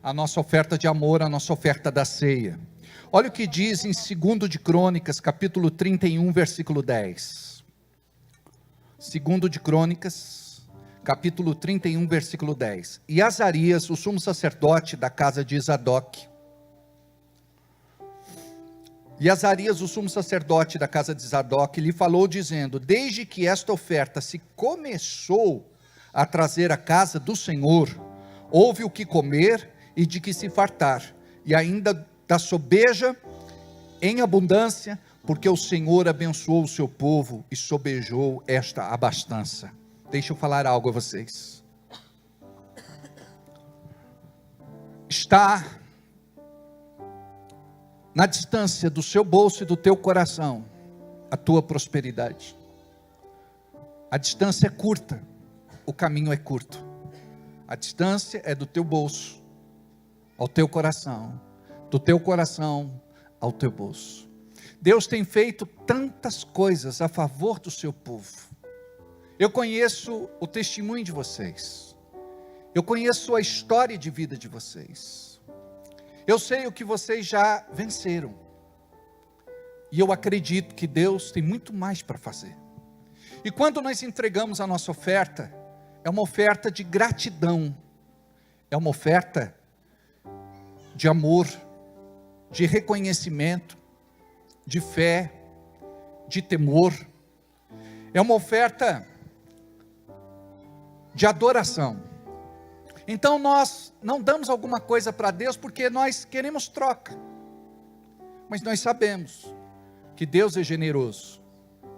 a nossa oferta de amor, a nossa oferta da ceia. Olha o que diz em 2 de Crônicas, capítulo 31, versículo 10. 2 de Crônicas, capítulo 31, versículo 10. E Azarias, o sumo sacerdote da casa de Zadoc, lhe falou dizendo: desde que esta oferta se começou a trazer à casa do Senhor, houve o que comer e de que se fartar, e ainda da sobeja em abundância, porque o Senhor abençoou o seu povo e sobejou esta abastança. Deixa eu falar algo a vocês. Está na distância do seu bolso e do teu coração a tua prosperidade. A distância é curta, o caminho é curto. A distância é do teu bolso ao teu coração, do teu coração ao teu bolso. Deus tem feito tantas coisas a favor do seu povo. Eu conheço o testemunho de vocês. Eu conheço a história de vida de vocês. Eu sei o que vocês já venceram. E eu acredito que Deus tem muito mais para fazer. E quando nós entregamos a nossa oferta, é uma oferta de gratidão. É uma oferta de amor, de reconhecimento, de fé, de temor. É uma oferta de adoração. Então nós não damos alguma coisa para Deus porque nós queremos troca. Mas nós sabemos que Deus é generoso,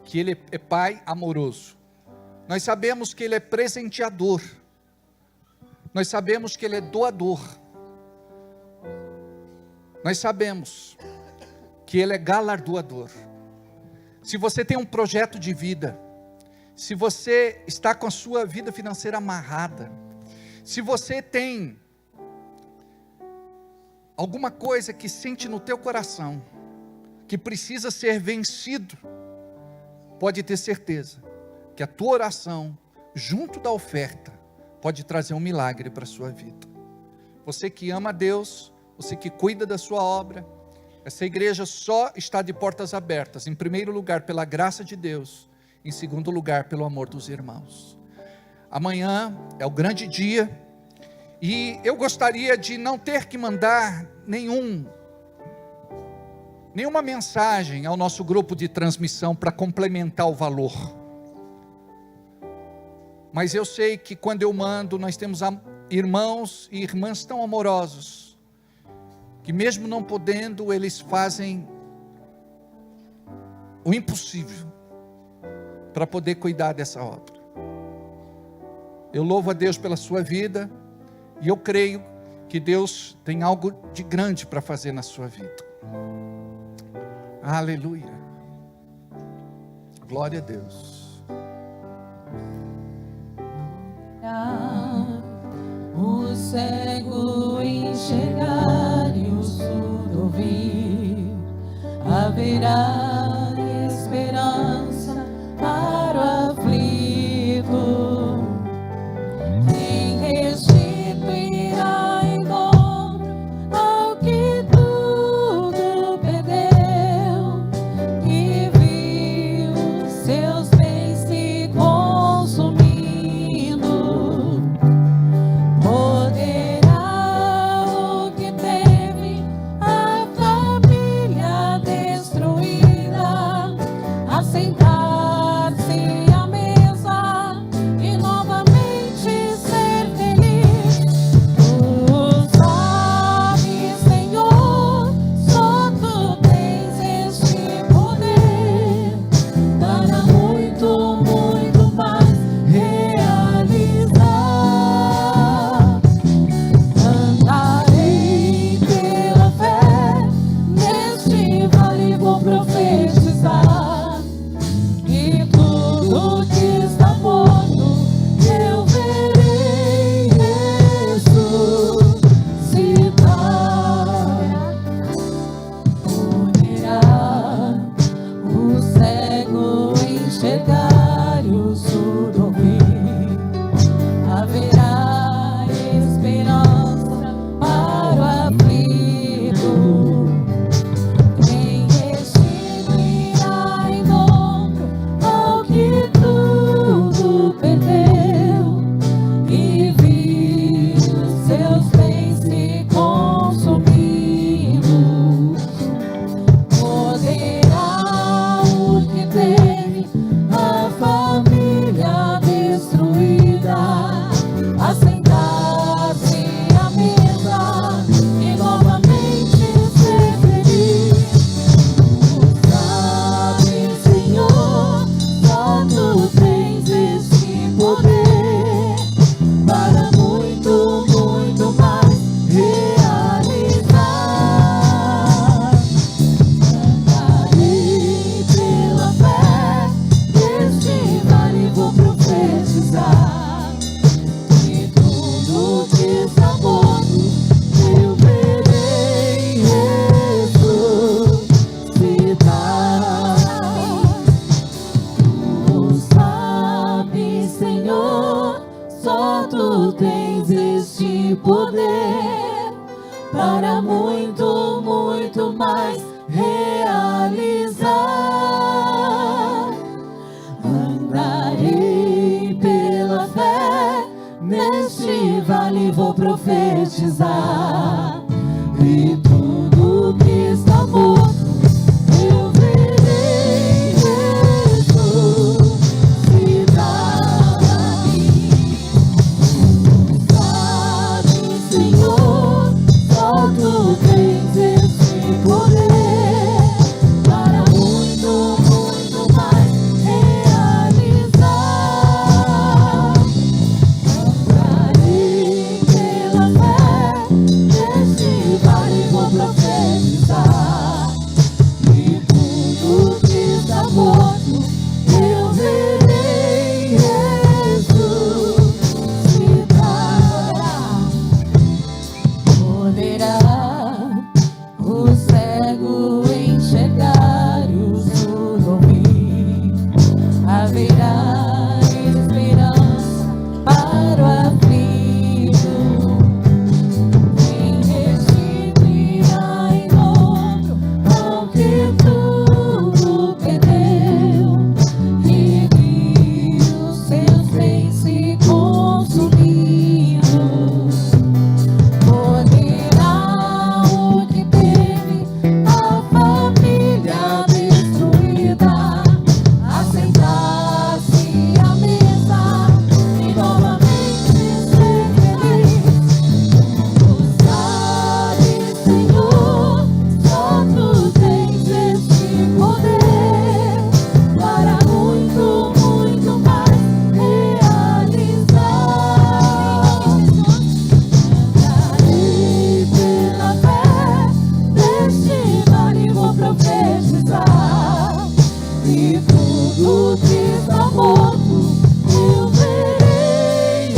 que Ele é Pai amoroso. Nós sabemos que Ele é presenteador. Nós sabemos que Ele é doador. Nós sabemos que Ele é galardoador. Se você tem um projeto de vida, se você está com a sua vida financeira amarrada, se você tem alguma coisa que sente no teu coração, que precisa ser vencido, pode ter certeza que a tua oração, junto da oferta, pode trazer um milagre para a sua vida. Você que ama a Deus, você que cuida da sua obra, essa igreja só está de portas abertas, em primeiro lugar pela graça de Deus, em segundo lugar pelo amor dos irmãos. Amanhã é o grande dia, e eu gostaria de não ter que mandar nenhuma mensagem ao nosso grupo de transmissão para complementar o valor. Mas eu sei que quando eu mando, nós temos irmãos e irmãs tão amorosos, que mesmo não podendo, eles fazem o impossível para poder cuidar dessa obra. Eu louvo a Deus pela sua vida, e eu creio que Deus tem algo de grande para fazer na sua vida. Aleluia. Glória a Deus. O cego enxergar e o surdo ouvir, haverá esperança para o aflito. Quem restituirá em dobro ao que tudo perdeu, que viu seus bens se consumindo, poderá o que teve a família destruída assentar-se à mesa e novamente ser feliz. Tu sabes, Senhor, só tu tens este poder para muito, muito mais realizar. Andarei pela fé, neste vale vou profetizar, que tudo que está morto eu verei ressuscitar. Poderá o cego enxergar e o surdo profetizar, e tudo que está morto eu verei. Ressuscitar a mim. Sabe, Senhor, só tu tens esse poder para muito, muito mais realizar. Andarei pela fé neste vale, vou profetizar, e tudo que está morto eu verei. Ressuscitar. Poderá o cego enxergar e o surdo ouvir. Haverá esperança para o aflito. Quem restituirá em dobro ao que tudo perdeu, e viu seus bens se consumidos. Poderá o que teve a família destruída assentar-se à mesa e novamente ser feliz. Tu sabes, Senhor, só tu tens este poder para muito, muito mais realizar. Andarei pela fé neste vale, vou profetizar, e tudo que está morto eu verei.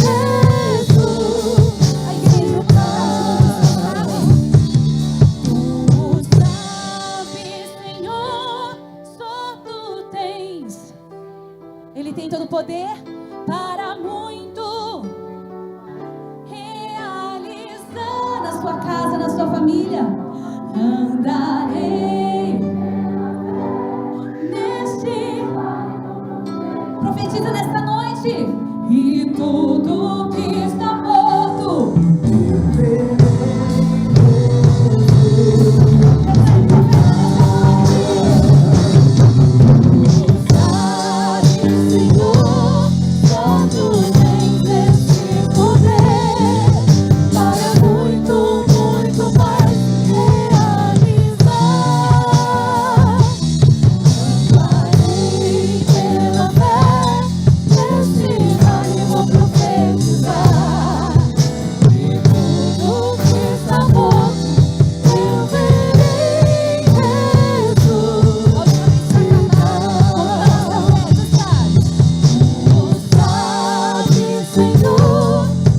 Tu sabes, Senhor, só tu tens. Ele tem todo o poder para muito realizar na sua casa, na sua família. Andarei neste, profetiza nesta noite, e tudo que está morto Sabe, Senhor, só tu tens esse poder para muito, muito mais realizar. Andarei pela fé neste vale, vou profetizar, e tudo que está morto eu verei. Tu sabes, Senhor,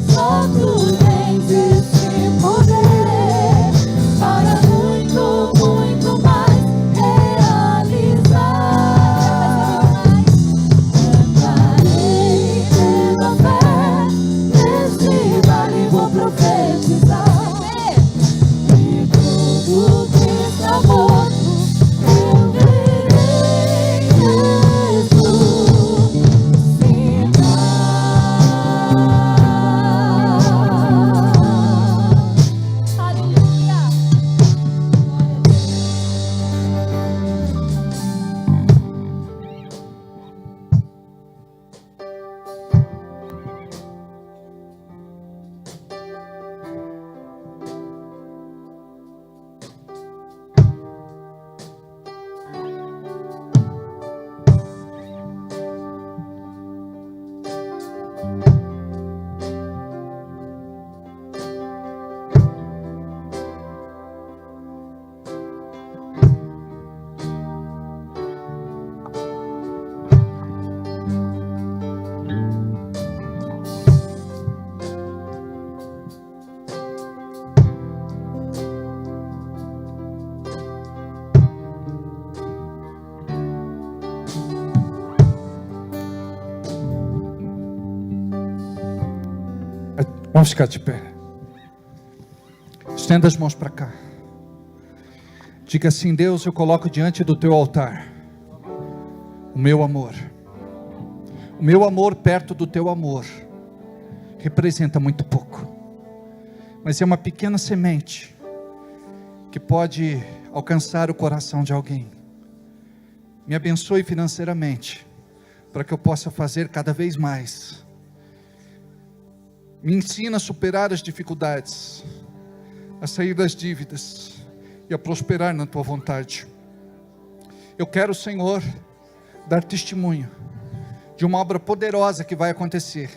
só tu tens esse poder para muito, muito mais realizar. Andarei pela fé neste vale, vou profetizar, e tudo que está morto eu verei. Ressuscitar. Aleluia. Vamos ficar de pé. Estenda as mãos para cá. Diga assim: Deus, eu coloco diante do teu altar o meu amor. O meu amor perto do teu amor representa muito pouco. mas é uma pequena semente que pode alcançar o coração de alguém. Me abençoe financeiramente, para que eu possa fazer cada vez mais. Me ensina a superar as dificuldades, a sair das dívidas e a prosperar na tua vontade. Eu quero, Senhor, dar testemunho de uma obra poderosa que vai acontecer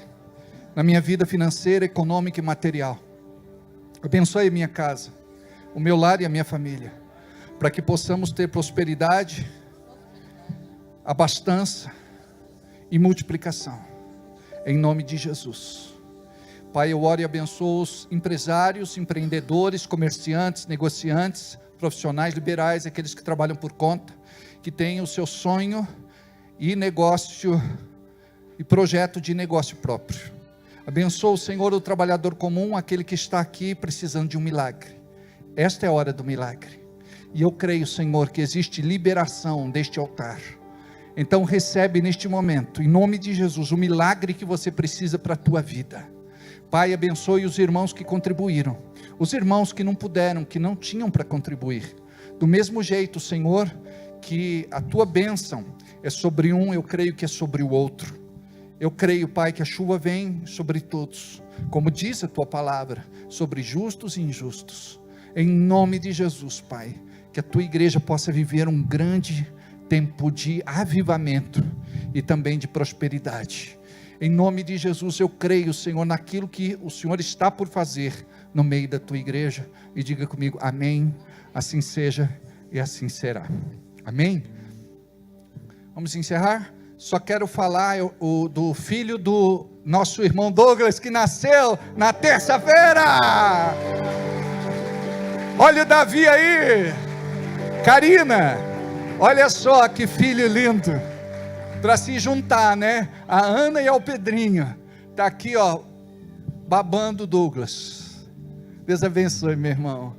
na minha vida financeira, econômica e material. Abençoe a minha casa, o meu lar e a minha família, para que possamos ter prosperidade, abastança e multiplicação, em nome de Jesus. Pai, eu oro e abençoo os empresários, empreendedores, comerciantes, negociantes, profissionais liberais, aqueles que trabalham por conta, que têm o seu sonho e negócio e projeto de negócio próprio. Abençoa, Senhor, o trabalhador comum, aquele que está aqui precisando de um milagre. Esta é a hora do milagre, e eu creio, Senhor, que existe liberação deste altar. Então recebe neste momento, em nome de Jesus, o milagre que você precisa para a tua vida. Pai, abençoe os irmãos que contribuíram, os irmãos que não puderam, que não tinham para contribuir. Do mesmo jeito, Senhor, que a tua bênção é sobre um, eu creio que é sobre o outro. Eu creio, Pai, que a chuva vem sobre todos, como diz a tua palavra, sobre justos e injustos. Em nome de Jesus, Pai, que a tua igreja possa viver um grande tempo de avivamento e também de prosperidade. Em nome de Jesus, eu creio, Senhor, naquilo que o Senhor está por fazer no meio da tua igreja, e diga comigo, amém, assim seja e assim será. Amém? Vamos encerrar? Só quero falar do filho do nosso irmão Douglas, que nasceu na terça-feira. Olha o Davi aí, Karina, olha só que filho lindo, para se juntar, né, a Ana e ao Pedrinho, está aqui ó, babando Douglas. Deus abençoe, meu irmão.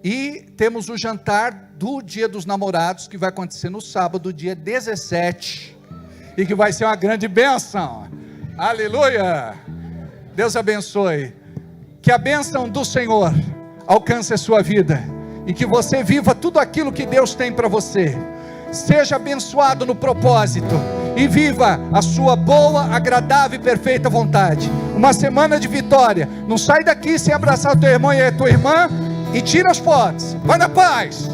E temos o jantar do Dia dos Namorados, que vai acontecer no sábado, dia 17, e que vai ser uma grande bênção. Aleluia! Deus abençoe. Que a bênção do Senhor alcance a sua vida, e que você viva tudo aquilo que Deus tem para você. Seja abençoado no propósito, e viva a sua boa, agradável e perfeita vontade. Uma semana de vitória. Não sai daqui sem abraçar o teu irmão e a tua irmã, e tira as fotos. Vai na paz.